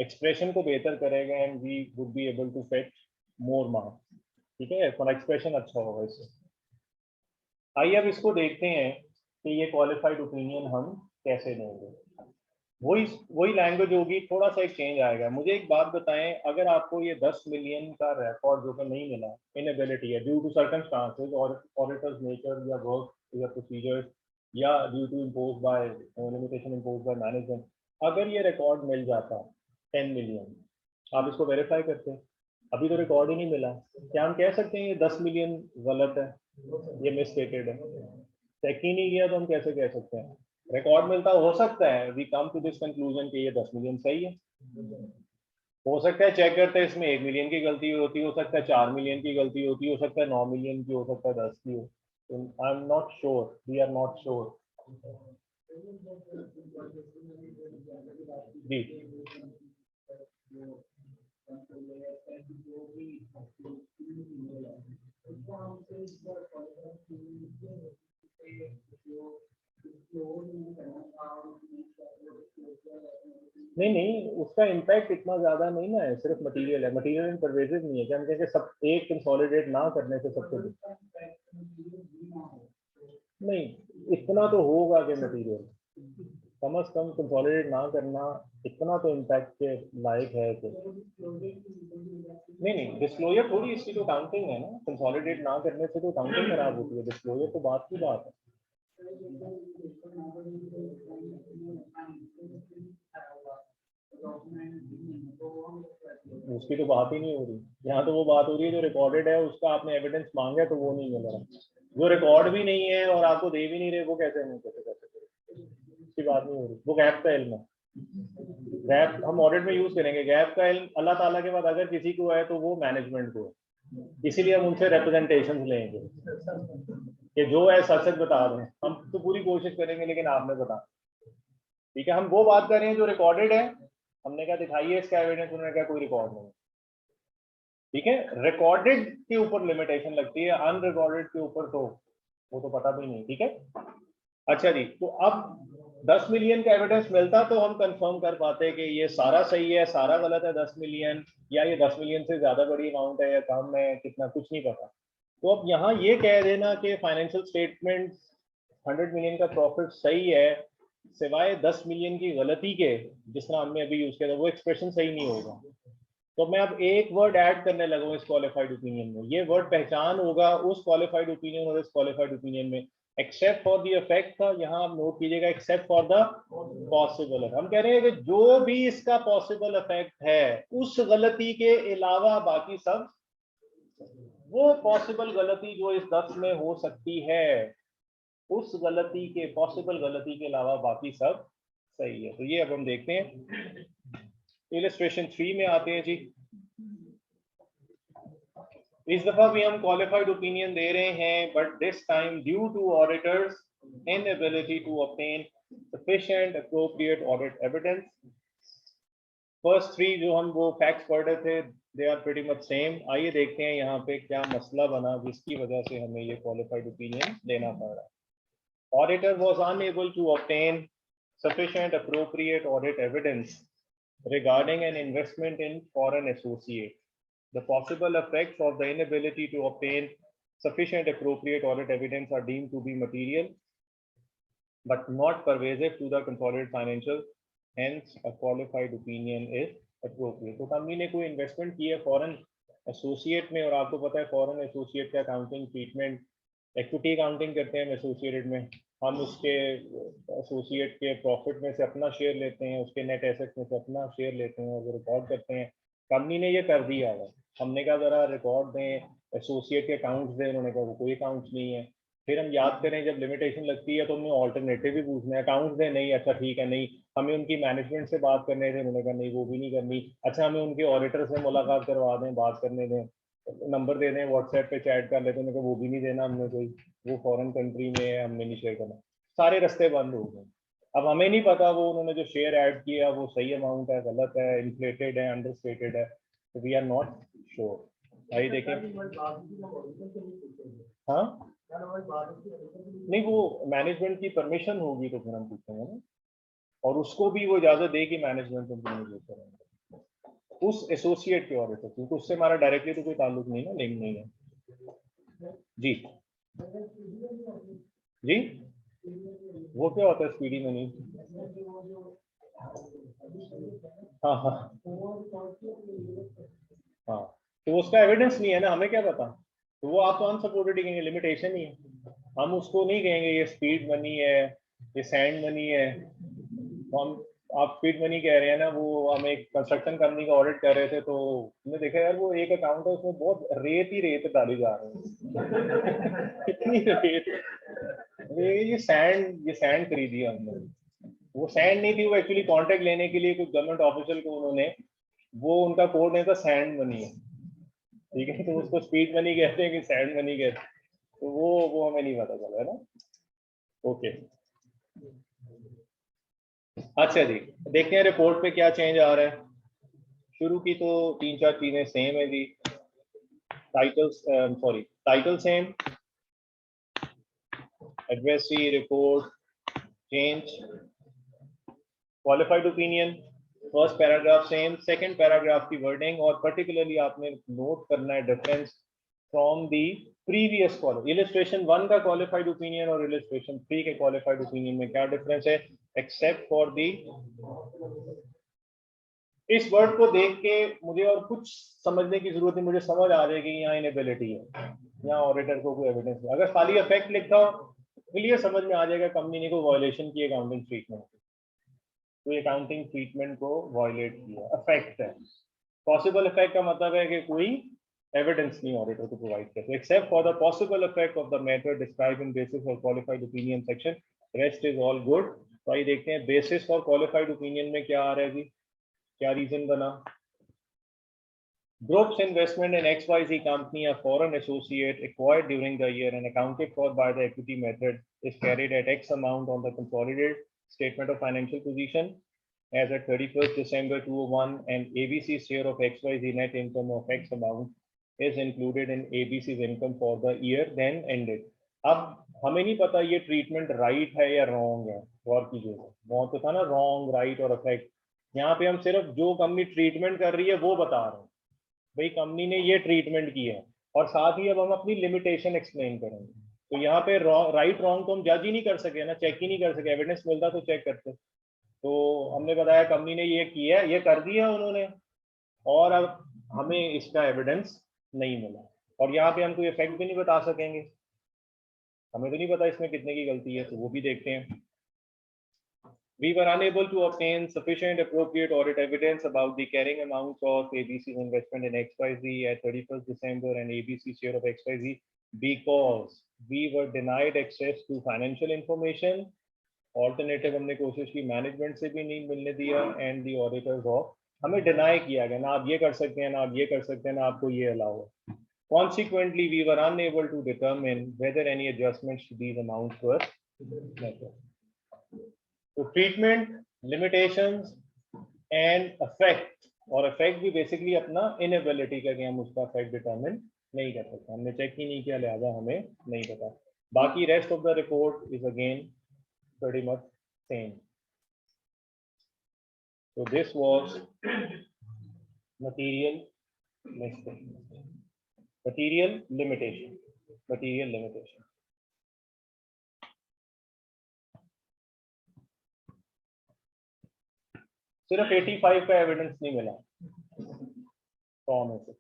एक्सप्रेशन को बेहतर करेगा and we would be able to fetch more marks. ठीक है, हमारा एक्सप्रेशन अच्छा होगा इससे। आइए अब इसको देखते हैं कि ये क्वालिफाइड ओपिनियन हम कैसे देंगे। वही लैंग्वेज होगी, थोड़ा सा एक चेंज आएगा। मुझे एक बात बताएं, अगर आपको ये 10 मिलियन का रिकॉर्ड जो कि नहीं मिला, इनएबिलिटी है ड्यू टू सर्कमस्टांसेस और ऑडिटर्स नेचर या वर्क या प्रोसीजर्स या due to impose by limitation impose by management, अगर ये रिकॉर्ड मिल जाता 10 मिलियन, आप इसको वेरीफाई करते, अभी तो रिकॉर्ड ही नहीं मिला, क्या हम कह सकते हैं ये 10 मिलियन गलत है, ये मिसस्टेटेड है? चेक ही नहीं किया तो हम कैसे कह सकते हैं? रिकॉर्ड मिलता हो सकता है we come to this conclusion कि ये 10 मिलियन सही है, हो सकता है चेक करते हैं इसमें 1 मिलियन की गलती होती, हो सकता है 4 मिलियन की गलती होती, हो सकता है 9 मिलियन की, हो सकता है 10 की हो। I am not sure, we are not sure. जी नहीं नहीं, उसका इम्पैक्ट इतना ज्यादा नहीं ना है, सिर्फ मटेरियल है, मटेरियल एंड परवेजिव नहीं है। क्या हम कहेंगे सब एक कंसोलिडेट ना करने से सबसे नहीं, इतना तो होगा कि मटेरियल कम से कम कंसोलिडेट ना करना इतना तो इम्पैक्ट के लायक है कि नहीं डिस्क्लोजर थोड़ी, इसकी तो काउंटिंग है ना, कंसोलिडेट ना करने से तो काउंटिंग खराब होती है, डिस्क्लोजर तो बात की बात है। उसकी तो बात ही नहीं हो रही, यहाँ तो वो बात हो रही है जो रिकॉर्डेड है, उसका आपने एविडेंस मांगा है तो वो नहीं मिल रहा, जो रिकॉर्ड भी नहीं है और आपको दे भी नहीं रहे, वो कैसे नहीं कैसे उसकी बात नहीं हो रही। वो गैप का इल्म है, गैप हम ऑडिट में यूज करेंगे। गैप का इल्म अल्लाह ताला के बाद अगर किसी को है तो वो मैनेजमेंट को है, इसीलिए हम उनसे रिप्रेजेंटेशन लेंगे कि जो है सच सच बता दें। हम तो पूरी कोशिश करेंगे लेकिन आपने बता, ठीक है। हम वो बात कर रहे हैं जो रिकॉर्डेड है, हमने क्या दिखाइए इसका एविडेंस, उन्होंने कहा कोई रिकॉर्ड नहीं, ठीक है। रिकॉर्डेड के ऊपर लिमिटेशन लगती है, अनरिकॉर्डेड के ऊपर तो वो तो पता भी नहीं, ठीक है। अच्छा जी, तो अब 10 मिलियन का एविडेंस मिलता तो हम कंफर्म कर पाते कि ये सारा सही है, सारा गलत है 10 मिलियन, या ये 10 मिलियन से ज्यादा बड़ी अमाउंट है या कम है, कितना कुछ नहीं पता। तो अब यहाँ ये कह देना कि फाइनेंशियल स्टेटमेंट 100 मिलियन का प्रॉफिट सही है सिवाय 10 मिलियन की गलती के, जिस तरह हमने अभी यूज किया था, वो एक्सप्रेशन सही नहीं होगा। तो मैं अब एक वर्ड ऐड करने लगा हूँ इस क्वालिफाइड ओपिनियन में, ये वर्ड पहचान होगा उस क्वालिफाइड ओपिनियन और इस क्वालिफाइड ओपिनियन में। एक्सेप्ट फॉर द इफेक्ट था, यहाँ आप नोट कीजिएगा, एक्सेप्ट फॉर द पॉसिबल। हम कह रहे हैं कि जो भी इसका पॉसिबल इफेक्ट है उस गलती के अलावा बाकी सब, वो पॉसिबल गलती जो इस 10 में हो सकती है, उस गलती के पॉसिबल गलती के अलावा बाकी सब सही है। तो ये अब हम देखते हैं, इलस्ट्रेशन 3 में आते हैं जी। इस दफा भी हम क्वालिफाइड ओपिनियन दे रहे हैं, but this time due to auditors inability to obtain sufficient appropriate audit evidence. First three जो हम वो फैक्ट्स पढ़ रहे थे, they are pretty much same. आइए देखते हैं यहाँ पे क्या मसला बना जिसकी वजह से हमें ये क्वालिफाइड ओपिनियन देना पड़ रहा है। Auditor was unable to obtain sufficient appropriate audit evidence regarding an investment in foreign associate. The possible effects of the inability to obtain sufficient appropriate audit evidence are deemed to be material but not pervasive to the consolidated financial. Hence, a qualified opinion is appropriate. तो company ने कोई investment की है foreign associate में, और आपको पता है फॉरेन एसोसिएट का अकाउंटिंग ट्रीटमेंट, इक्विटी अकाउंटिंग करते हैं एसोसिएटेड में, हम उसके एसोसिएट के प्रॉफिट में से अपना शेयर लेते हैं, उसके नेट एसेट्स में से अपना शेयर लेते हैं और वो रिकॉर्ड करते हैं। कंपनी ने ये कर दिया है, हमने कहा जरा रिकॉर्ड दें, एसोसिएट के अकाउंट्स दें, उन्होंने कहा वो कोई अकाउंट्स नहीं है। फिर हम याद करें जब लिमिटेशन लगती है तो हमने ऑल्टरनेटिव भी पूछना है, अकाउंट्स दें, नहीं, अच्छा ठीक है, नहीं, हमें उनकी मैनेजमेंट से बात करने थे, उन्होंने कहा नहीं वो भी नहीं करनी, अच्छा हमें उनके ऑडिटर से मुलाकात करवा दें, बात करने दें, नंबर दे दें, व्हाट्सएप पे चैट कर लेते हैं, वो भी नहीं देना हमने, कोई वो फॉरेन कंट्री में है, हमने नहीं शेयर करना, सारे रास्ते बंद हो गए। अब हमें नहीं पता वो उन्होंने जो शेयर ऐड किया वो सही अमाउंट है, गलत है, इन्फ्लेटेड है, अंडरस्टेटेड है, तो वी आर नॉट श्योर। आइए देखें। हाँ नहीं, वो मैनेजमेंट की परमिशन होगी तो फिर हम पूछेंगे ना, और उसको भी वो इजाजत देगी मैनेजमेंट को उस एसोसिएट के ऑडिटर, क्योंकि उससे हमारा डायरेक्टली तो कोई ताल्लुक नहीं है, लिंक नहीं है जी। जी वो क्या होता है स्पीडी में नहीं? हाँ हाँ हाँ, तो उसका एविडेंस नहीं है ना, हमें क्या पता, तो वो आप तो अनसपोर्टेड ही कहेंगे, लिमिटेशन ही है। हम उसको नहीं कहेंगे ये स्पीड मनी है, ये सैंड मनी है। तो हम, आप स्पीड मनी कह रहे हैं ना, वो हम एक कंस्ट्रक्शन कंपनी का ऑडिट कर रहे थे, तो हमने देखा यार वो एक अकाउंट है उसमें बहुत रेत ही रेत डाली जा रही है इतनी रेत, ये सैंड खरीदी है हमने। वो सैंड नहीं थी, वो एक्चुअली कॉन्ट्रैक्ट लेने के लिए कुछ गवर्नमेंट ऑफिशियल को उन्होंने, वो उनका कोड नहीं था, सैंड मनी है, ठीक है, तो उसको स्पीड मनी कहते हैं कि सैंड मनी कहते हैं, तो वो हमें नहीं पता चला है ना। ओके, अच्छा जी, देखते हैं रिपोर्ट पे क्या चेंज आ रहा है। शुरू की तो तीन चार चीजें सेम है जी, titles sorry title same, adversary report change, qualified opinion first paragraph same, second paragraph की वर्डिंग, और पर्टिकुलरली आपने नोट करना है difference from the previous illustration 1 का क्वालिफाइड ओपिनियन और इलस्ट्रेशन 3 के क्वालिफाइड ओपिनियन में क्या डिफरेंस है, एक्सेप्ट फॉर दी, इस वर्ड को देख के मुझे और कुछ समझने की जरूरत नहीं, मुझे समझ आ जाएगी यहाँ इनएबिलिटी है, यहाँ ऑडिटर को कोई एविडेंस नहीं, अगर खाली इफेक्ट लिखा हो क्लियर समझ में आ जाएगा कंपनी ने कोई वायलेशन की अकाउंटिंग ट्रीटमेंट, कोई अकाउंटिंग ट्रीटमेंट को वायलेट किया, अफेक्ट है, पॉसिबल इफेक्ट का मतलब है कि कोई एविडेंस नहीं ऑडिटर को प्रोवाइड करते, except for the possible effect of the matter describe in basis और qualified opinion section, rest is all good. तो आइए देखते हैं बेसिस फॉर क्वालिफाइड ओपिनियन में क्या आ रहा है जी, क्या रीजन बना, Group's investment in XYZ company, a foreign associate acquired during the year and accounted for by the equity method, is carried at X amount on the consolidated statement of financial position as at 31st December 2001, and ABC's share of XYZ net income of X amount is included in ABC's income for the year then ended. अब हमें नहीं पता ये treatment right है या wrong है, गौर कीजिएगा, वहां तो था ना रॉन्ग राइट और अफेक्ट, यहाँ पे हम सिर्फ जो कंपनी ट्रीटमेंट कर रही है वो बता रहे हैं, भाई कंपनी ने ये ट्रीटमेंट की है, और साथ ही अब हम अपनी लिमिटेशन एक्सप्लेन करेंगे। तो यहाँ पे राइट रॉन्ग तो हम जज ही नहीं कर सके ना, चेक ही नहीं कर सके, एविडेंस मिलता तो चेक करते। तो हमने बताया कंपनी ने ये किया है, ये कर दिया उन्होंने, और अब हमें इसका एविडेंस नहीं मिला, और यहाँ पे हम कोई इफेक्ट भी नहीं बता सकेंगे, हमें तो नहीं पता इसमें कितने की गलती है, तो वो भी देखते हैं। We were unable to obtain sufficient appropriate audit evidence about the carrying amounts of ABC's investment in XYZ at 31st December and ABC's share of XYZ because we were denied access to financial information. Alternative हमने कोशिश की, management से भी नहीं मिलने दिया, and the auditors of, हमें deny किया गया, ना आप ये कर सकते हैं, ना आप ये कर सकते हैं, ना आपको ये अलाउ है। Consequently, we were unable to determine whether any adjustments to these amounts were necessary. तो ट्रीटमेंट, लिमिटेशंस एंड अफेक्ट, और अफेक्ट भी बेसिकली अपना इनएबिलिटी का, कि हम उसका अफेक्ट डिटरमिन नहीं कर सकते, हमने चेक ही नहीं किया, लिहाजा हमें नहीं पता। बाकी rest of the report is again pretty much same. So this was material limitation. सिर्फ 85 का एविडेंस नहीं मिला फॉर्म से,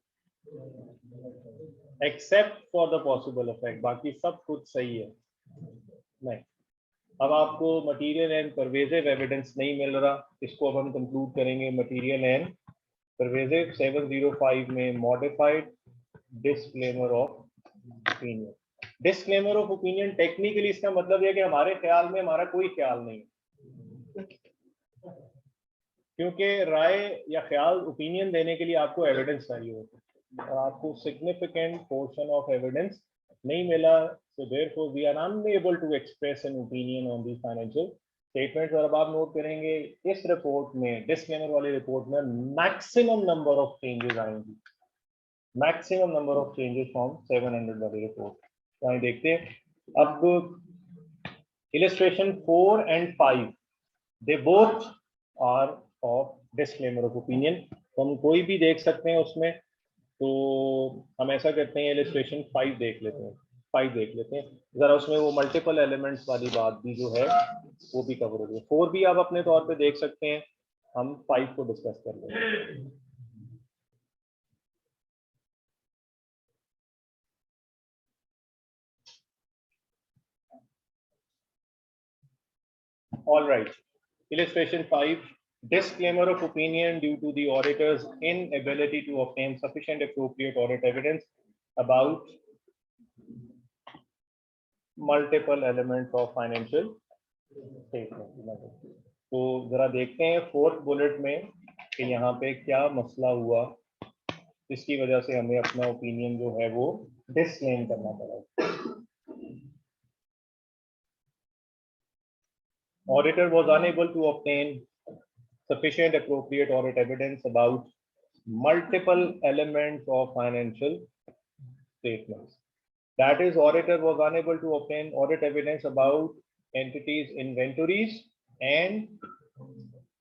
accept for the possible effect, बाकी सब कुछ सही है। नहीं, अब आपको मटेरियल एंड परवेजिव एविडेंस नहीं मिल रहा, इसको अब हम कंक्लूड करेंगे मटेरियल एंड परवेजिव 705 में, modified disclaimer of opinion. Disclaimer of opinion technically इसका मतलब है कि हमारे ख्याल में हमारा कोई ख्याल नहीं, क्योंकि राय या ख्याल ओपिनियन देने के लिए आपको एविडेंस चाहिए होता है, और आपको सिग्निफिकेंट पोर्शन ऑफ एविडेंस नहीं मिला, so therefore we are unable to express an opinion on these financial statements। और अब आप नोट करेंगे इस रिपोर्ट में, डिस्क्लेमर वाली रिपोर्ट में मैक्सिमम नंबर ऑफ चेंजेस आएंगी, maximum number of changes from 700 वाली रिपोर्ट। तो आइए देखते हैं अब illustration 4 and 5 they both are of disclaimer of opinion, तो हम कोई भी देख सकते हैं उसमें। तो हम ऐसा करते हैं, इलस्ट्रेशन 5 देख लेते हैं, जरा उसमें वो मल्टीपल एलिमेंट्स वाली बात भी जो है वो भी कवर हो गई। 4 भी आप अपने तौर पे देख सकते हैं, हम 5 को डिस्कस कर लेंगे। All right. Illustration 5. Disclaimer of opinion due to the auditor's inability to obtain sufficient appropriate audit evidence about multiple elements of financial statement. तो जरा देखते हैं 4th बुलेट में कि यहाँ पे क्या मसला हुआ जिसकी वजह से हमें अपना ओपिनियन जो है वो डिस्क्लेम करना पड़ा। Auditor was unable to obtain sufficient appropriate audit evidence about multiple elements of financial statements. That is, auditor was unable to obtain audit evidence about entities' inventories and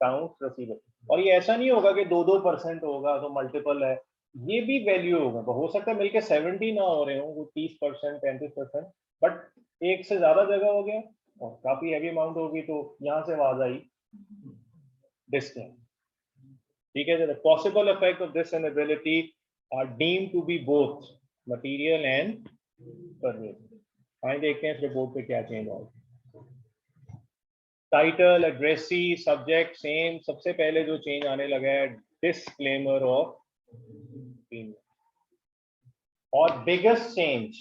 accounts receivable. और ये ऐसा नहीं होगा कि 2-2% होगा तो मल्टीपल है, ये भी वैल्यू होगा। तो हो सकता है मिलके 70 ना हो रहे हो, वो 30%, 35%, बट एक से ज्यादा जगह हो गया और काफी हैवी अमाउंट होगी, तो यहाँ से आवाज आई डिस्क्लेम। ठीक है, the possible effect of this inability are deemed to be both material and pervasive. आइए देखते हैं इस रिपोर्ट पे क्या चेंज हुआ। Title, addressee, subject same. सबसे पहले जो चेंज आने लगा है डिस्क्लेमर ऑफ ओपिनियन। और बिगेस्ट चेंज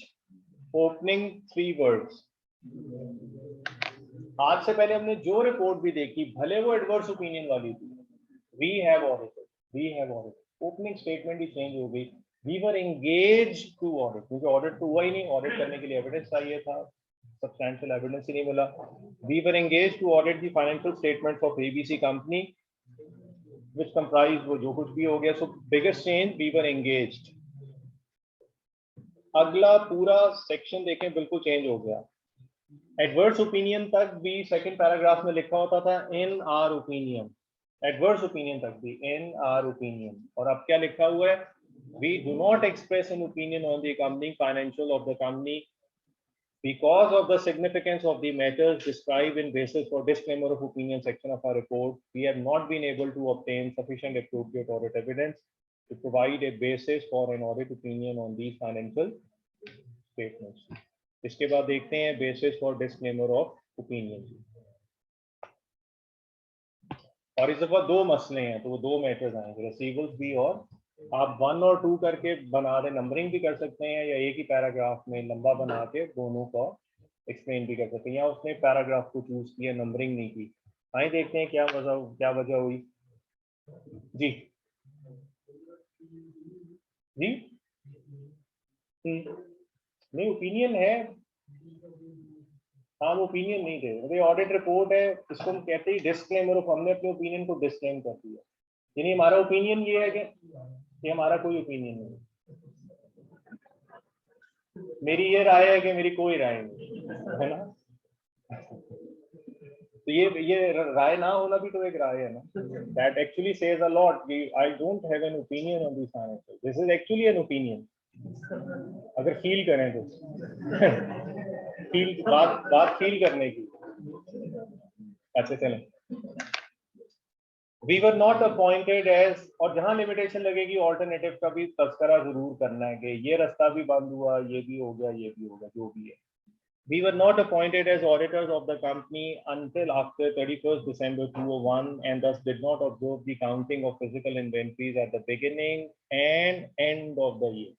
ओपनिंग 3 वर्ड्स। आज से पहले हमने जो रिपोर्ट भी देखी, भले वो एडवर्स ओपिनियन वाली थी, we have audited, opening statement ही चेंज हो गई। We were engaged to audit, क्योंकि ऑडिट तो हुआ ही नहीं, ऑडिट करने के लिए एविडेंस चाहिए था, सब्सटैंशियल एविडेंस ही नहीं मिला। We were engaged to audit the financial statements of ABC company which comprise, वो जो कुछ भी हो गया। So biggest change, we were engaged. अगला पूरा सेक्शन देखें, बिल्कुल चेंज हो गया। एडवर्स ओपिनियन तक भी सेकंड पैराग्राफ में लिखा होता था इन आर ओपिनियन, एडवर्स ओपिनियन तक भी इन आर ओपिनियन, और अब क्या लिखा हुआ है? We do not express an opinion on the accompanying financial of the company because of the significance of the matters described in basis for disclaimer of opinion section of our report. We have not been able to obtain sufficient appropriate audit evidence to provide a basis for an audit opinion on these financial statements. इसके बाद देखते हैं basis for disclaimer of opinion। और इस दफा 2 मसले हैं, तो वो 2 मैटर्स आएंगे, रिसीवेबल्स भी, और आप 1 और 2 करके बना दे, नंबरिंग भी कर सकते हैं, या एक ही पैराग्राफ में लंबा बना के दोनों को एक्सप्लेन भी कर सकते हैं। या उसने पैराग्राफ को चूज किया, नंबरिंग नहीं की। आइए देखते हैं क्या वजह हुई। जी जी नहीं, ओपिनियन है, हाँ ओपिनियन नहीं थे, ऑडिट रिपोर्ट है, इसको हम कहते ही डिस्क्लेमर ऑफ, हमने अपने ओपिनियन को डिस्क्लेम कर दिया। यानी हमारा ओपिनियन ये है कि हमारा कोई ओपिनियन नहीं, मेरी ये राय है कि मेरी कोई राय नहीं है ना। तो ये राय ना होना भी तो एक राय है ना। That actually says a lot, I don't have an opinion on this financial, this is actually an opinion, अगर फील करें तो फील बात फील करने की। अच्छा चलें, We were not appointed as, और जहां लिमिटेशन लगेगी ऑल्टरनेटिव का भी तस्करा जरूर करना है कि ये रास्ता भी बंद हुआ, ये भी हो गया, ये भी होगा, जो भी है। We were not appointed as auditors of the company until after 31st December 2001 and thus did not observe the counting of physical inventories at the beginning and end of the year.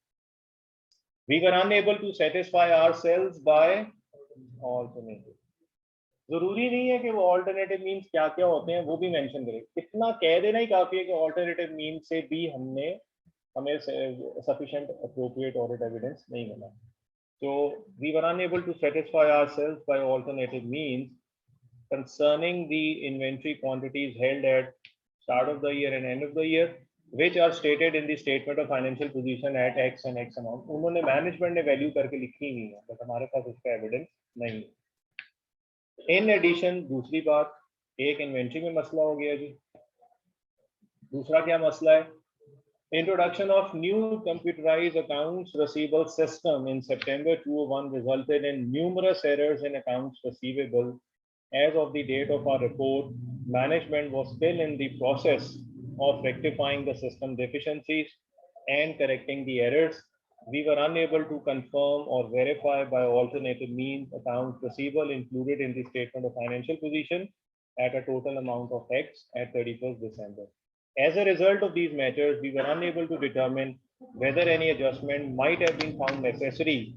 We were unable to satisfy ourselves by alternative. जरूरी नहीं है कि वो alternative means क्या क्या होते हैं वो भी मेंशन करें, इतना कह देना ही काफी है कि ऑल्टरनेटिव मीन्स से भी हमें सफिशिएंट अप्रोप्रिएट ऑडिट एविडेंस नहीं मिला। So we were unable to satisfy ourselves by alternative means concerning the inventory quantities held at start of the year and end of the year, which are stated in the statement of financial position at X and X amount. उन्होंने management ने value करके लिखी हुई है, but हमारे पास उसका evidence नहीं है। इन एडिशन, दूसरी बात, एक इन्वेंट्री में मसला हो गया जी। दूसरा क्या मसला है? Introduction of new computerized accounts receivable system in September 2001 resulted in numerous errors in accounts receivable as of the date of our report, management was still in the process of rectifying the system deficiencies and correcting the errors, we were unable to confirm or verify by alternative means accounts receivable included in the statement of financial position at a total amount of X at 31st December. As a result of these matters, we were unable to determine whether any adjustment might have been found necessary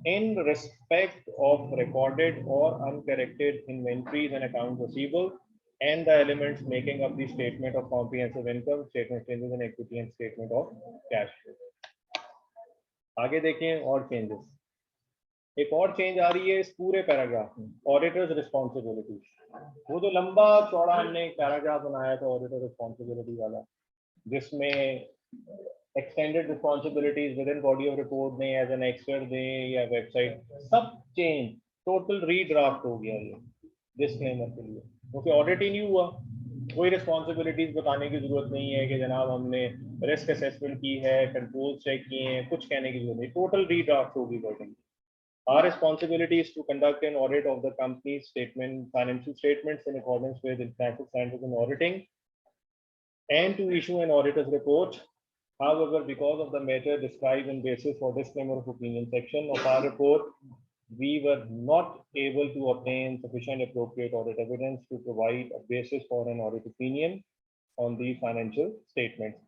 in respect of recorded or uncorrected inventories and accounts receivable and the elements making up the statement of comprehensive income, statement changes in equity and statement of cash flow. आगे देखें और changes. एक और change आ रही है इस पूरे paragraph में, ऑडिटर्स रिस्पॉन्सिबिलिटी. वो जो लंबा चौड़ा हमने एक पैराग्राफ बनाया था ऑडिटर रिस्पॉन्सिबिलिटी वाला, जिसमें extended responsibilities with in body of report दें, एज एन एक्सपर्ट दें या वेबसाइट, सब चेंज टोटल रीड्राफ्ट हो गया ये डिस्क्लेमर के लिए, क्योंकि ऑडिट ही नहीं हुआ. कोई रिस्पॉन्सिबिलिटीज बताने की जरूरत नहीं है कि जनाब हमने रिस्क असेसमेंट की है, कंट्रोल चेक किए हैं, कुछ कहने की जरूरत नहीं, टोटल रीड्राफ्ट होगी wording. Our responsibility is to conduct an audit of the company's financial statements in accordance with international standards in auditing and to issue an auditor's report. However, because of the matter described in basis for disclaimer of opinion section of our report, we were not able to obtain sufficient appropriate audit evidence to provide a basis for an audit opinion on the financial statements.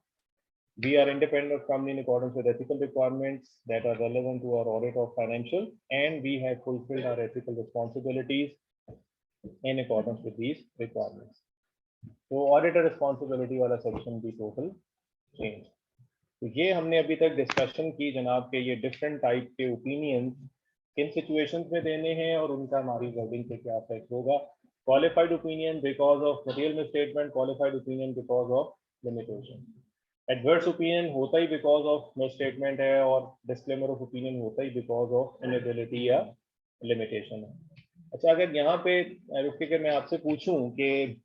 We are independent company in accordance with ethical requirements that are relevant to our audit of financial, and we have fulfilled our ethical responsibilities in accordance with these requirements. So auditor responsibility वाला section भी total change. तो ये हमने अभी तक discussion की जनाब के ये डिफरेंट टाइप के ओपिनियन किन सिचुएशंस में देने हैं और उनका हमारी वर्डिंग पे क्या इफेक्ट होगा. Qualified opinion because of material misstatement, qualified opinion because of limitation. Adverse opinion होता ही बिकॉज ऑफ मिसस्टेटमेंट है और डिस्क्लेमर ऑफ ओपिनियन होता ही बिकॉज ऑफ इनएबिलिटी या लिमिटेशन है. अच्छा, अगर यहाँ पे रुक के मैं आपसे पूछूं कि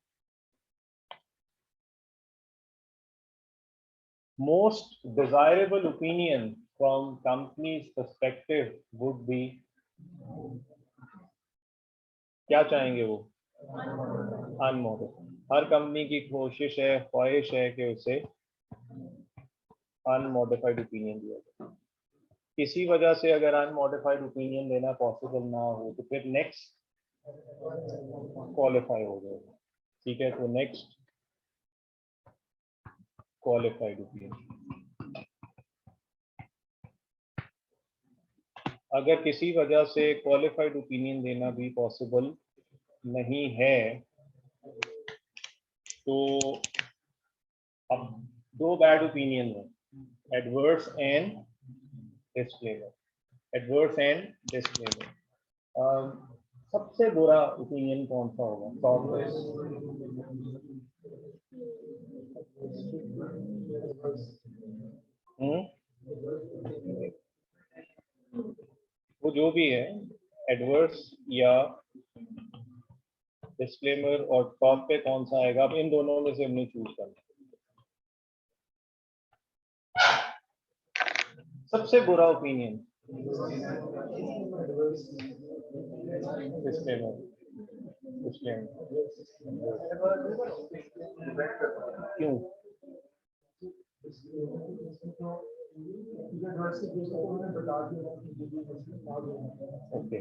most desirable opinion from company's perspective would be, क्या चाहेंगे वो? अनमॉडिफाइड. हर कंपनी की कोशिश है, ख्वाहिश है कि उसे अनमॉडिफाइड ओपिनियन दिया जाए. किसी वजह से अगर अनमॉडिफाइड ओपिनियन देना पॉसिबल ना हो तो फिर नेक्स्ट क्वालिफाई हो जाएगा. ठीक है, तो नेक्स्ट क्वालिफाइड ओपिनियन. अगर किसी वजह से क्वालिफाइड ओपिनियन देना भी पॉसिबल नहीं है तो अब दो बैड ओपिनियन है, adverse and disclaimer. Adverse and disclaimer. सबसे बुरा ओपिनियन कौन सा होगा? वो जो भी है, एडवर्स या डिस्क्लेमर, और टॉप पे कौन सा आएगा? अब इन दोनों में से हमने चूज करना. सबसे बुरा ओपिनियन डिस्क्लेमर. क्यों? ओके,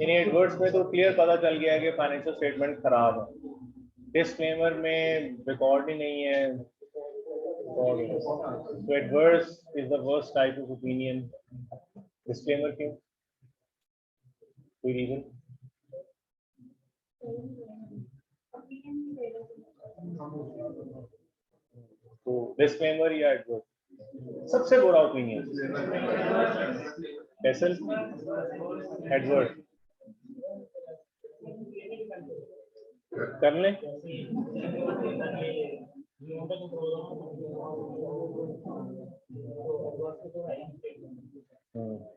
इन एडवर्ड्स में तो क्लियर पता चल गया है कि फाइनेंशियल स्टेटमेंट खराब है. डिस्क्लेमर में रिकॉर्ड ही नहीं है. तो adverse is the worst type of opinion. Disclaimer क्यों? कोई रीजन? तो डिस्क्लेमर या एडवर्स? सबसे बुरा ओपिनियन फैसल एडवर्स. कर लें.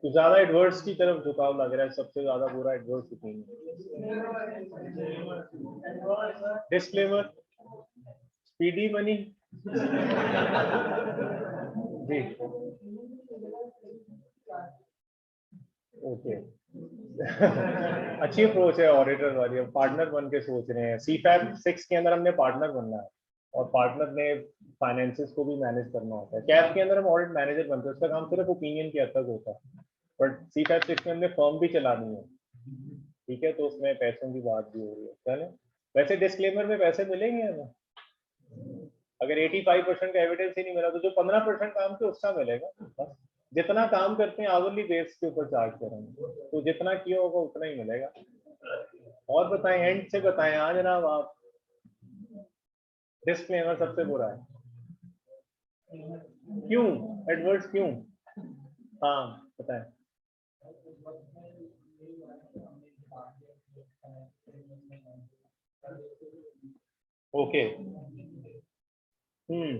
तो ज्यादा एडवर्स की तरफ झुकाव लग रहा है. सबसे ज्यादा बुरा एडवर्स ओपिनियन. डिस्क्लेमर स्पीडी बनी जी. ओके, अच्छी अप्रोच है ऑडिटर वाली, अब पार्टनर बन के सोच रहे हैं। CFAP 6 के अंदर हमने पार्टनर बनना है और पार्टनर ने फाइनेंसेस को भी मैनेज करना होता है। कैप के अंदर हम ऑडिट मैनेजर बनते हैं, उसका काम सिर्फ ओपिनियन के हद तक होता है, बट CFAP 6 में हमने फर्म भी चलानी है, ठीक है, तो उसमें पैसों की बात भी हो रही है। चले, वैसे डिस्क्लेमर में पैसे मिलेंगे हमें, अगर 85% का एविडेंस ही नहीं मिला तो जो 15% काम के उसका मिलेगा। बस जितना काम करते हैं आवरली बेस के ऊपर चार्ज करेंगे, तो जितना किया होगा उतना ही मिलेगा। और बताएं, एंड से बताएं। हाँ जनाब, आप डिस्क्लेमर सबसे बुरा है। क्यों एडवर्ड्स क्यों? हाँ बताएं। ओके। हम्म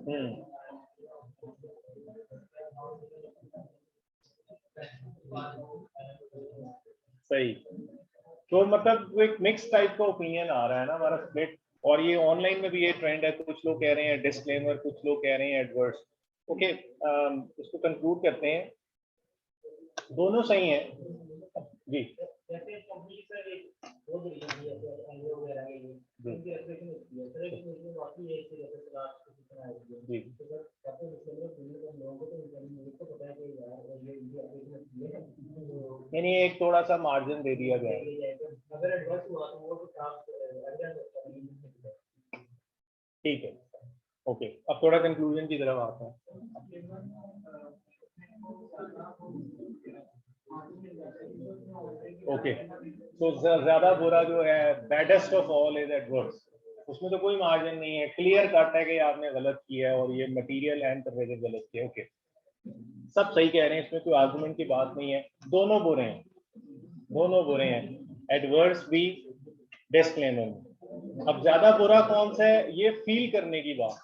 हम्म सही। तो मतलब एक मिक्स टाइप का ओपिनियन आ रहा है ना हमारा, स्प्लिट। और ये ऑनलाइन में भी ये ट्रेंड है, कुछ लोग कह रहे हैं डिस्क्लेमर, कुछ लोग कह रहे हैं एडवर्ड्स। ओके, इसको कंक्लूड करते हैं, दोनों सही हैं जी। जी यानी एक थोड़ा सा मार्जिन दे दिया गया है, ठीक है। ओके, अब थोड़ा कंक्लूजन की तरफ आते हैं। ओके, तो ज्यादा बुरा जो है, baddest of all is adverse. उसमें तो कोई मार्जिन नहीं है, क्लियर कट है कि आपने गलत किया है और ये मटेरियल एंड टेम्परेचर गलत किया है। ओके, सब सही कह रहे हैं, इसमें कोई आर्गुमेंट की बात नहीं है। दोनों बुरे हैं, दोनों बुरे हैं, एडवर्स भी, डिस्क्लेमर भी। अब ज्यादा बुरा कौन सा है, ये फील करने की बात।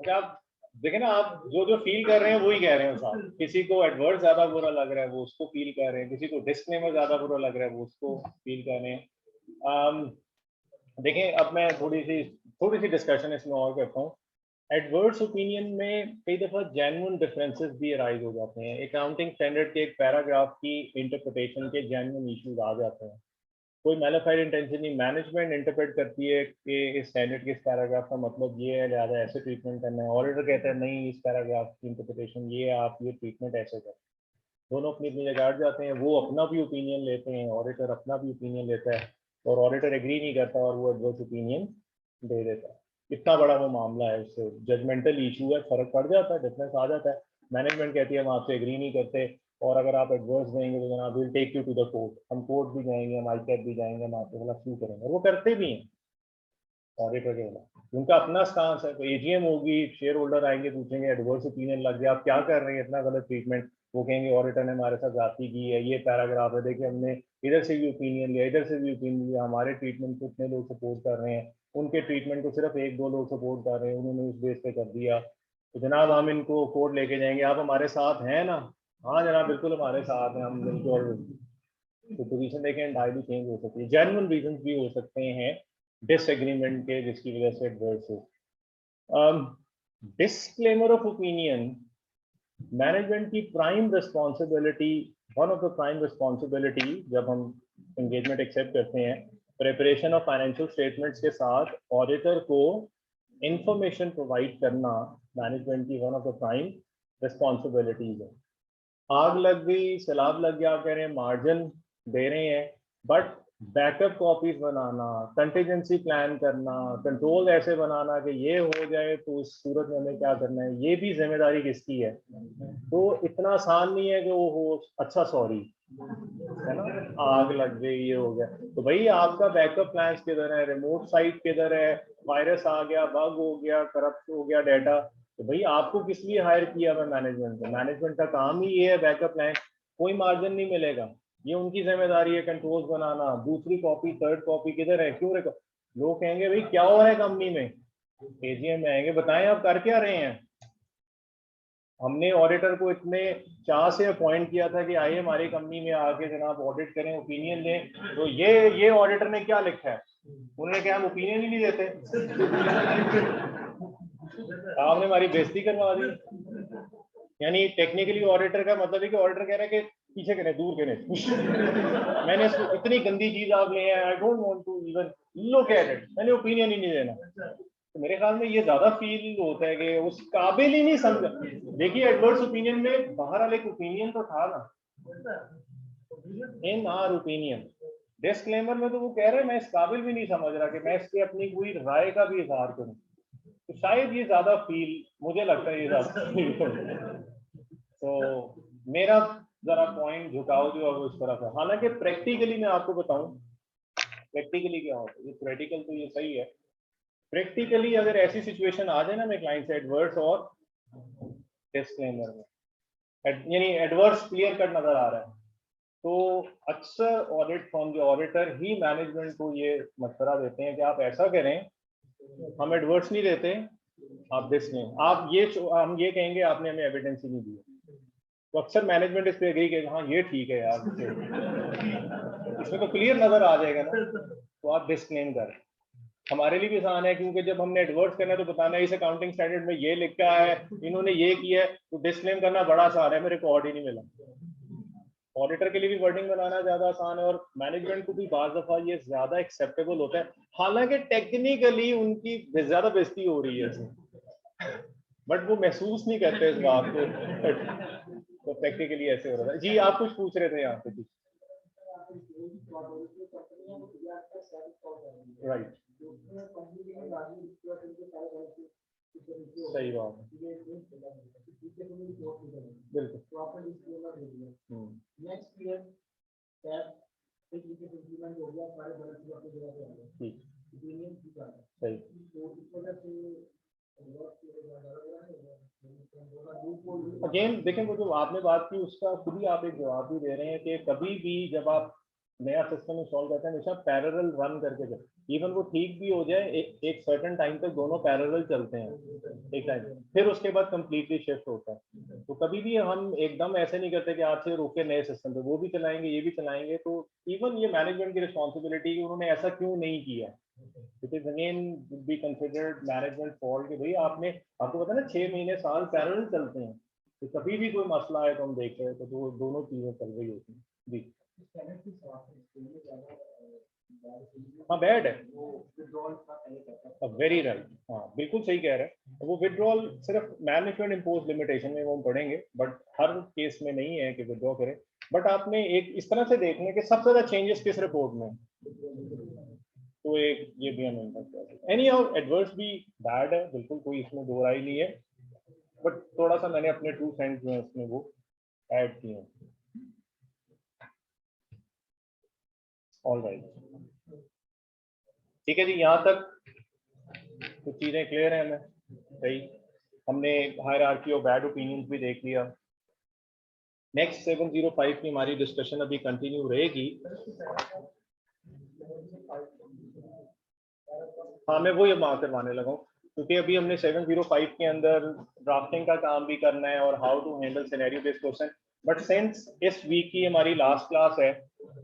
आप देखें ना, आप जो जो फील कर रहे हैं वही कह रहे हैं साहब। किसी को एडवर्स ज्यादा बुरा लग रहा है वो उसको फील कर रहे हैं, किसी को डिस्क्लेमर ज्यादा बुरा लग रहा है वो उसको फील कर रहे हैं। देखें, अब मैं थोड़ी सी डिस्कशन इसमें और करता हूँ। एडवर्स ओपिनियन में कई दफा जेन्युइन डिफरेंसेस भी अराइज हो जाते हैं। अकाउंटिंग स्टैंडर्ड के एक पैराग्राफ की इंटरप्रिटेशन के जेन्युइन इश्यूज आ जाते हैं। कोई मैलिफाइड इंटेंशन नहीं, मैनेजमेंट इंटरप्रेट करती है कि इस स्टैंडर्ड के इस पैराग्राफ का मतलब ये है, लिहाजा ऐसे ट्रीटमेंट करना है। ऑडिटर कहता है नहीं, इस पैराग्राफ की इंटरप्रिटेशन ये है, आप ये ट्रीटमेंट ऐसे करें। दोनों अपनी अपनी जगह जाते हैं, वो अपना भी ओपिनियन लेते हैं, ऑडिटर अपना भी ओपिनियन लेता है, और ऑडिटर एग्री नहीं करता और वो एडवर्स ओपिनियन दे देता है। इतना बड़ा वो मामला है, उससे जजमेंटल इशू है, फर्क पड़ जाता है, डिफरेंस आ जाता है। मैनेजमेंट कहती है हम आपसे एग्री नहीं करते, और अगर आप एडवर्स देंगे तो जनाब will take you to the court, हम कोर्ट भी जाएंगे, हम ICAT भी जाएंगे, हम आपके खिलाफ क्यों करेंगे, और वो करते भी हैं ऑडिटर के खिलाफ। उनका अपना स्टांस है। तो AGM होगी, शेयर होल्डर आएंगे, पूछेंगे एडवर्स ओपिनियन लग गया, आप क्या कर रहे हैं, इतना गलत ट्रीटमेंट। वो कहेंगे ऑडिटर ने हमारे साथ जाती की है, ये पैराग्राफ है, देखिए हमने इधर से भी ओपिनियन लिया, इधर से भी ओपिनियन लिया, हमारे ट्रीटमेंट को इतने लोग सपोर्ट कर रहे हैं, उनके ट्रीटमेंट को सिर्फ 1-2 लोग सपोर्ट कर रहे हैं, उन्होंने उस बेस पे कर दिया, तो जनाब हम इनको कोर्ट लेके जाएंगे, आप हमारे साथ हैं ना? हाँ जनाब बिल्कुल हमारे साथ हैं हम, बिल्कुल। तो पोजीशन देखें एंटायरली चेंज हो सकती है, जेन्युइन रीजन भी हो सकते हैं डिसएग्रीमेंट के, जिसकी वजह से एडवर्स हो। डिस्क्लेमर ऑफ ओपिनियन, मैनेजमेंट की prime responsibility, one of the prime responsibility जब हम एंगेजमेंट एक्सेप्ट करते हैं, प्रिपरेशन ऑफ फाइनेंशियल स्टेटमेंट्स के साथ ऑडिटर को इंफॉर्मेशन प्रोवाइड करना मैनेजमेंट की one of the prime responsibilities है। आग लग गई, सैलाब लग गया, आप कह रहे हैं मार्जिन दे रहे हैं, but backup copies banana, contingency plan करना, कंट्रोल ऐसे बनाना कि ये हो जाए तो उस सूरत में हमें क्या करना है, ये भी जिम्मेदारी किसकी है? तो इतना आसान नहीं है कि वो हो, अच्छा सॉरी, है ना, आग लग गई, ये हो गया, तो भाई आपका बैकअप प्लान किधर है, रिमोट साइट किधर है, वायरस आ गया, बग हो गया, करप्ट हो गया डाटा, तो भाई आपको किस लिए हायर किया मैं मैनेजमेंट को? मैनेजमेंट का काम ही ये है बैकअप प्लान। कोई मार्जिन नहीं मिलेगा, ये उनकी जिम्मेदारी है कंट्रोल्स बनाना। दूसरी कॉपी, थर्ड कॉपी किधर है, क्यों रखो? लोग कहेंगे भाई क्या हो रहा है कंपनी में, AGM में आएंगे, बताएं आप कर क्या रहे हैं, हमने ऑडिटर को इतने चाह से अपॉइंट किया था कि आइए हमारी कंपनी में आके जनाब ऑडिट करें, ओपिनियन दें, तो ये ऑडिटर ने क्या लिखा है, उन्होंने क्या हम ओपिनियन ही नहीं देते। आपने हमारी बेइज्जती करवा दी। यानी टेक्निकली ऑडिटर का मतलब है कि ऑडिटर कह रहा है कि पीछे करें, दूर करें। मैंने इतनी गंदी चीज आप ले आए, I don't want to even look at it, मैंने ओपिनियन ही नहीं देना। तो मेरे ख्याल में ये ज्यादा फील होता है कि उस काबिल ही नहीं समझा। देखिए एडवर्स ओपिनियन में बहरहाल एक ओपिनियन तो था ना, इन आर ओपिनियन। डिस्क्लेमर में तो वो कह रहे हैं मैं इस काबिल भी नहीं समझ रहा कि मैं इसके अपनी कोई राय का भी इजहार करूं। तो शायद ये ज्यादा फील, मुझे लगता है ये ज्यादा फील। तो मेरा जरा पॉइंट झुकाव जो है वो इस तरफ है। हालांकि प्रैक्टिकली मैं आपको बताऊं प्रैक्टिकली क्या होता है, ये थ्योरेटिकल तो ये सही है, प्रैक्टिकली अगर ऐसी सिचुएशन आ जाए ना मैं क्लाइंट से एडवर्स और डिस्क्लेमर में, यानी एडवर्स क्लियर कट नजर आ रहा है, तो अक्सर ऑडिट फर्म जो ऑडिटर ही मैनेजमेंट को ये मशवरा देते हैं कि आप ऐसा करें, हम एडवर्स नहीं देते, आप डिस्क्लेम, आप ये हम ये कहेंगे आपने हमें एविडेंस ही नहीं दी, तो अक्सर मैनेजमेंट इस पे एग्री करेगा, हाँ ये ठीक है यार, इसमें तो क्लियर नजर आ जाएगा ना, तो आप डिस्क्लेम करें। हमारे लिए भी आसान है क्योंकि जब हमने एडवर्स करना है तो बताना है इस अकाउंटिंग स्टैंडर्ड में ये लिखा है, इन्होंने ये किया है, तो डिस्क्लेम करना बड़ा आसान है, मेरे रिकॉर्ड ही नहीं मिला। ऑडिटर के लिए भी वर्डिंग बनाना ज्यादा आसान है और मैनेजमेंट को भी बार दफा ये ज्यादा एक्सेप्टेबल होता है, हालांकि टेक्निकली उनकी ज्यादा बेइज्जती हो रही है, बट वो महसूस नहीं करते इस बात को। तो प्रैक्टिकली ऐसे हो रहा है। जी आप कुछ पूछ रहे थे यहाँ पे जी। राइट, सही बात है, अगेन देखें वो जो आपने बात की उसका खुद ही आप एक जवाब भी दे रहे हैं कि कभी भी जब आप नया सिस्टम इंस्टॉल करते हैं हमेशा पैरेलल रन करके चलते, इवन वो ठीक भी हो जाए एक सर्टेन टाइम तक दोनों पैरेलल चलते हैं एक टाइम, फिर उसके बाद कंप्लीटली शिफ्ट होता है। तो कभी भी हम एकदम ऐसे नहीं करते कि आज से रोक के नए सिस्टम पे वो भी चलाएंगे ये भी चलाएंगे, तो इवन ये मैनेजमेंट की रिस्पॉन्सिबिलिटी कि उन्होंने ऐसा क्यों नहीं किया, it is again be considered management fault कि भाई आपने, आपको पता है ना 6 महीने साल पैरेलल चलते हैं, तो कभी भी कोई मसला है तो हम देखते हैं तो दोनों चीजें चल रही होती हैं जी। हाँ बैड है, वेरी राइट, हाँ बिल्कुल सही कह रहे हैं। वो विड्रॉल सिर्फ मैनेजमेंट इम्पोज लिमिटेशन में वो हम पढ़ेंगे, बट हर केस में नहीं है कि विड्रॉ करें। बट आपने एक इस तरह से देखने के सबसे ज्यादा चेंजेस किस रिपोर्ट में, तो एक ये भी हम एनी हाउ एडवर्स भी बैड है, बिल्कुल कोई इसमें दो राय नहीं है, बट थोड़ा सा मैंने अपने 2 सेंट जो है उसमें वो ऐड किए हैं। ऑल राइट, ठीक है जी, यहाँ तक कुछ चीजें क्लियर है हमें, सही। हमने हायरार्की ऑफ बैड ओपिनियंस भी देख लिया। नेक्स्ट 705 की हमारी डिस्कशन अभी कंटिन्यू रहेगी। हाँ मैं वो ये मार्क करवाने लगा हूँ क्योंकि अभी हमने 705 के अंदर ड्राफ्टिंग का काम भी करना है और how to handle scenario based question, but since इस वीक की हमारी लास्ट क्लास है,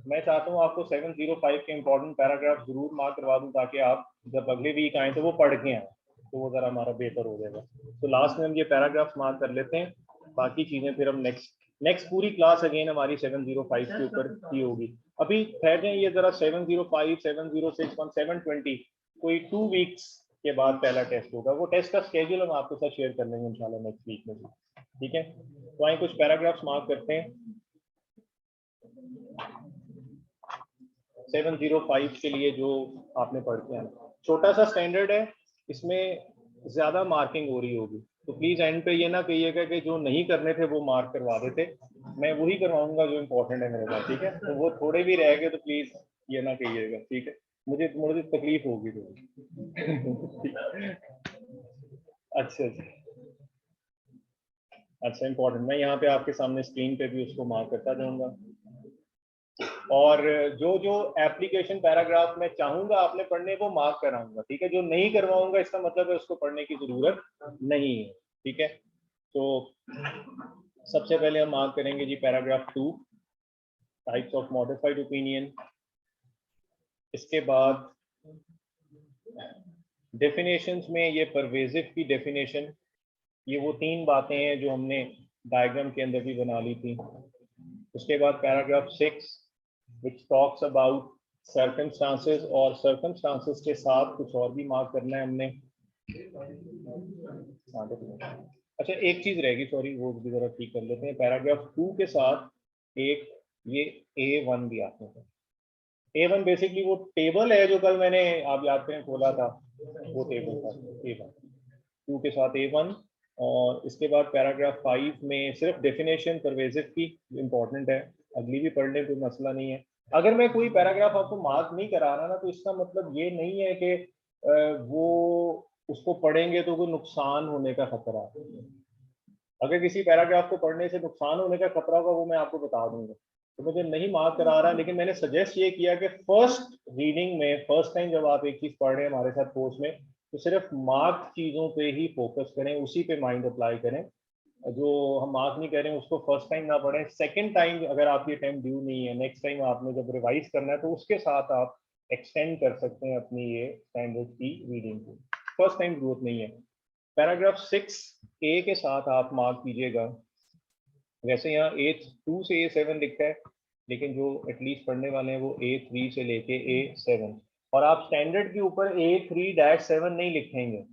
मैं चाहता हूँ आपको 705 के इंपॉर्टेंट पैराग्राफ जरूर मार्क करवा दूँ ताकि आप जब अगले वीक आए तो वो पढ़ के आए, तो वो जरा हमारा बेहतर हो जाएगा। तो लास्ट में हम ये पैराग्राफ मार्क कर लेते हैं, बाकी चीजें फिर हम नेक्स्ट पूरी क्लास अगेन हमारी 705 के ऊपर ही होगी। अभी ठहर जाए ये जरा 705, 706 और 720 कोई 2 वीक्स के बाद पहला टेस्ट होगा, वो टेस्ट का स्केड्यूल हम आपके साथ शेयर कर लेंगे इंशाल्लाह नेक्स्ट वीक में, ठीक है। तो आइए कुछ पैराग्राफ्स मार्क करते हैं। 705 के लिए जो आपने पढ़ के आना, छोटा सा स्टैंडर्ड है, इसमें ज्यादा मार्किंग हो रही होगी, तो प्लीज एंड पे ये ना कहिएगा कि जो नहीं करने थे वो मार्क करवा देते, मैं वही करवाऊंगा जो इम्पोर्टेंट है मेरे पास, ठीक है। तो वो थोड़े भी रह गए तो प्लीज ये ना कहिएगा, ठीक है, मुझे तकलीफ होगी तो। अच्छा अच्छा इम्पोर्टेंट, मैं यहाँ पे आपके सामने स्क्रीन पे भी उसको मार्क करता जाऊंगा। और जो जो एप्लीकेशन पैराग्राफ में चाहूंगा आपने पढ़ने को मार्क कराऊंगा, ठीक है। जो नहीं करवाऊंगा इसका मतलब है उसको पढ़ने की जरूरत नहीं है, ठीक है। तो सबसे पहले हम मार्क करेंगे जी paragraph 2, types of modified opinion. इसके बाद डेफिनेशंस में ये परवेजिव की डेफिनेशन, ये वो 3 बातें हैं जो हमने डायग्राम के अंदर भी बना ली थी। उसके बाद paragraph 6 which talks about circumstances, और सर्कमस्टांसेस के साथ कुछ और भी मार्क करना है हमने। अच्छा, एक चीज रहेगी, सॉरी, वो भी जरा ठीक कर लेते हैं। पैराग्राफ 2 के साथ एक ये A1 भी आते हैं। A1 बेसिकली वो टेबल है जो कल मैंने, आप याद करें, खोला था, वो टेबल था A1। 2 के साथ A1। और इसके बाद पैराग्राफ 5 में सिर्फ डेफिनेशन परवेजिव की इम्पोर्टेंट है, अगली भी पढ़ लें, कोई मसला नहीं है। अगर मैं कोई पैराग्राफ आपको मार्क नहीं करा रहा ना, तो इसका मतलब ये नहीं है कि वो उसको पढ़ेंगे तो कोई नुकसान होने का खतरा है। अगर किसी पैराग्राफ को पढ़ने से नुकसान होने का खतरा होगा वो मैं आपको बता दूंगा, तो मुझे नहीं मार्क करा रहा। लेकिन मैंने सजेस्ट ये किया कि फर्स्ट रीडिंग में, फर्स्ट टाइम जब आप एक चीज पढ़ रहे हैं हमारे साथ कोर्स में, तो सिर्फ मार्क चीजों पे ही फोकस करें, उसी पे माइंड अप्लाई करें। जो हम मार्क नहीं कर रहे हैं उसको फर्स्ट टाइम ना पढ़ें। सेकंड टाइम अगर आपकी टाइम ड्यू नहीं है, नेक्स्ट टाइम आपने जब रिवाइज करना है, तो उसके साथ आप एक्सटेंड कर सकते हैं अपनी ये स्टैंडर्ड की रीडिंग को। फर्स्ट टाइम जरूरत नहीं है। पैराग्राफ 6A के साथ आप मार्क कीजिएगा। वैसे यहाँ A2 से A7 लिखा है, लेकिन जो एटलीस्ट पढ़ने वाले हैं वो A3 से लेके A7, और आप स्टैंडर्ड के ऊपर A3-7 नहीं लिखेंगे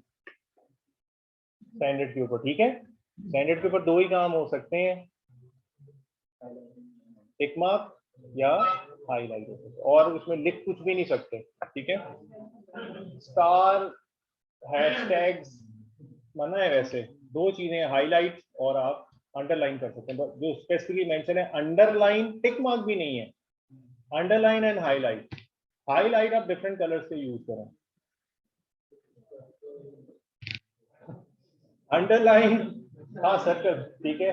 स्टैंडर्ड के ऊपर, ठीक है। स्टैंडर्ड के ऊपर 2 ही काम हो सकते हैं, टिक मार्क या हाईलाइट, और उसमें लिख कुछ भी नहीं सकते, ठीक है। स्टार, हैशटैग्स मना है वैसे। 2 चीजें, हाईलाइट और आप अंडरलाइन कर सकते हैं। जो स्पेसिफिकली मेंशन है, अंडरलाइन टिक मार्क भी नहीं है, अंडरलाइन एंड हाईलाइट। हाईलाइट आप डिफरेंट कलर से यूज करें, अंडरलाइन हाँ सर्कल, ठीक है।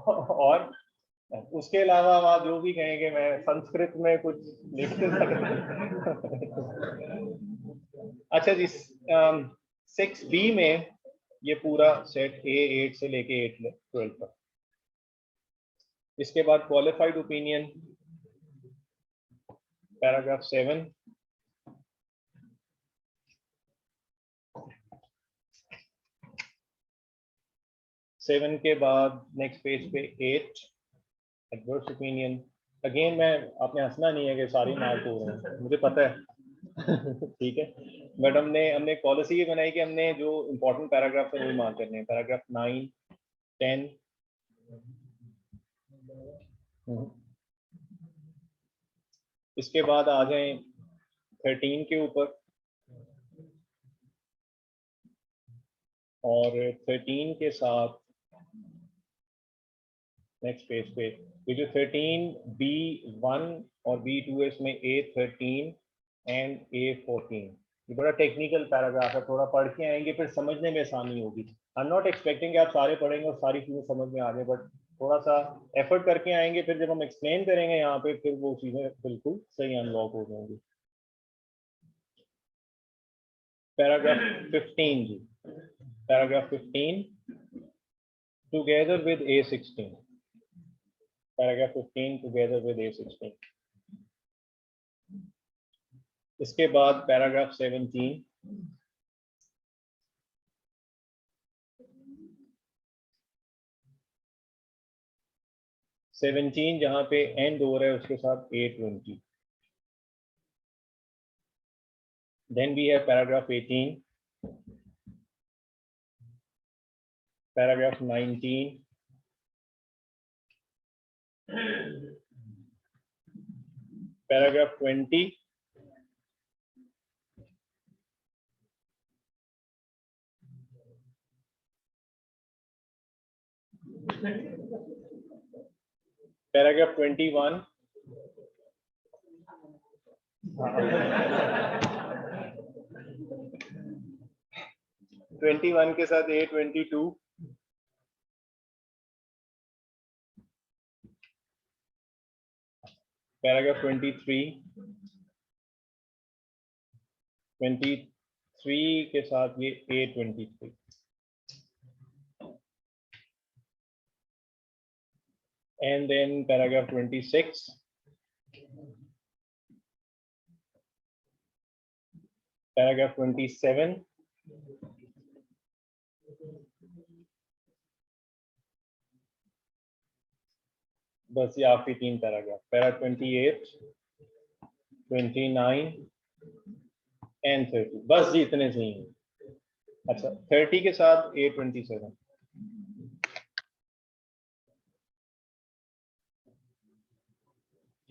और उसके अलावा आप जो भी कहेंगे, मैं संस्कृत में कुछ लिख अच्छा जी, 6B में ये पूरा सेट A8 से लेके A12 तक। इसके बाद क्वालिफाइड ओपिनियन, पैराग्राफ 7। सेवन के बाद नेक्स्ट पेज पे 8 एडवर्स ओपिनियन। अगेन मैं, आपने हंसना नहीं है कि सारी मार्क हो रहे हैं, मुझे पता है ठीक है, बट हमने पॉलिसी ये बनाई कि हमने जो इंपॉर्टेंट पैराग्राफ है वही मार्क करने हैं। पैराग्राफ 9, 10। इसके बाद आ जाएं 13 के ऊपर, और 13 के साथ नेक्स्ट पेज पे ये जो 13B1 और B2 है, इसमें A13 एंड A14। ये बड़ा टेक्निकल पैराग्राफ है, थोड़ा पढ़ के आएंगे फिर समझने में आसानी होगी। आई एम नॉट एक्सपेक्टिंग कि आप सारे पढ़ेंगे और सारी चीजें समझ में आ जाए, बट थोड़ा सा एफर्ट करके आएंगे, फिर जब हम एक्सप्लेन करेंगे यहाँ पे, फिर वो चीजें बिल्कुल सही अनलॉक हो जाएंगी। पैराग्राफ 15 जी, paragraph 15 together with A16, paragraph 15 together with A16। इसके बाद पैराग्राफ 17, जहां पे एंड हो रहा है उसके साथ A20। Then we have paragraph 18, paragraph 19, paragraph 20, paragraph 21, 21 के साथ A22, पैराग्राफ 23, 23 के साथ ये A23, and then paragraph 26. Paragraph 27. बस ये आखिरी 3 पैराग्राफ. Para 28, 29 and 30. बस जी इतने सही हैं. अच्छा 30 के साथ A27.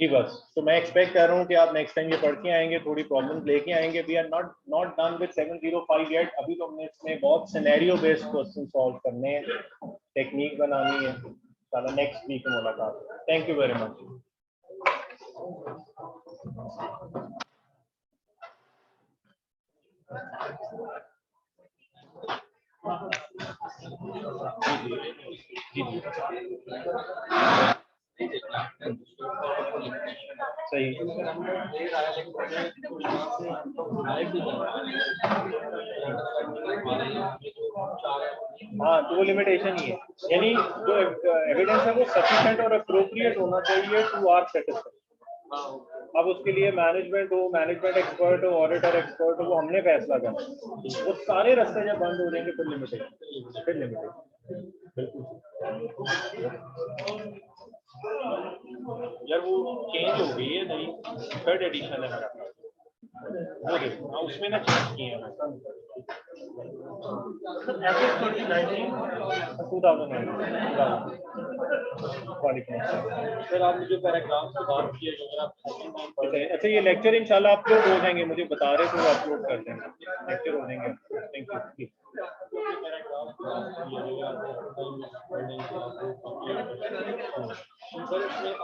जी बस. तो मैं एक्सपेक्ट कर रहा हूँ कि आप नेक्स्ट टाइम ये पढ़ के आएंगे, थोड़ी प्रॉब्लम्स लेके आएंगे. We are not done with 705 yet. अभी तो हमने इसमें बहुत सिनेरियो बेस्ड क्वेश्चन सॉल्व करने हैं, टेक्निक बनानी है. चलो नेक्स्ट वीक में मुलाकात. Thank you very much. सही. हाँ तो वो लिमिटेशन ही है, यानी जो एविडेंस है वो सफिशिएंट और अप्रोप्रिएट होना चाहिए टू आवर सेटिस्फैक्शन. अब उसके लिए मैनेजमेंट हो, मैनेजमेंट एक्सपर्ट हो, ऑडिटर एक्सपर्ट हो, वो हमने फैसला करना. वो सारे रास्ते जब बंद हो जाएंगे फिर लिमिटेशन. यार वो चेंज हो गई है, नई 3rd एडिशन है मेरा. वो देखो हाँ उसमें ना चेंज किए हैं. 2019. सर आप मुझे पैराग्राफ से बात किए. अच्छा ये लेक्चर इंशाल्लाह अपलोड हो जाएंगे, मुझे बता रहे थे वो अपलोड कर देंगे. लेक्चर हो जाएंगे. Thank you.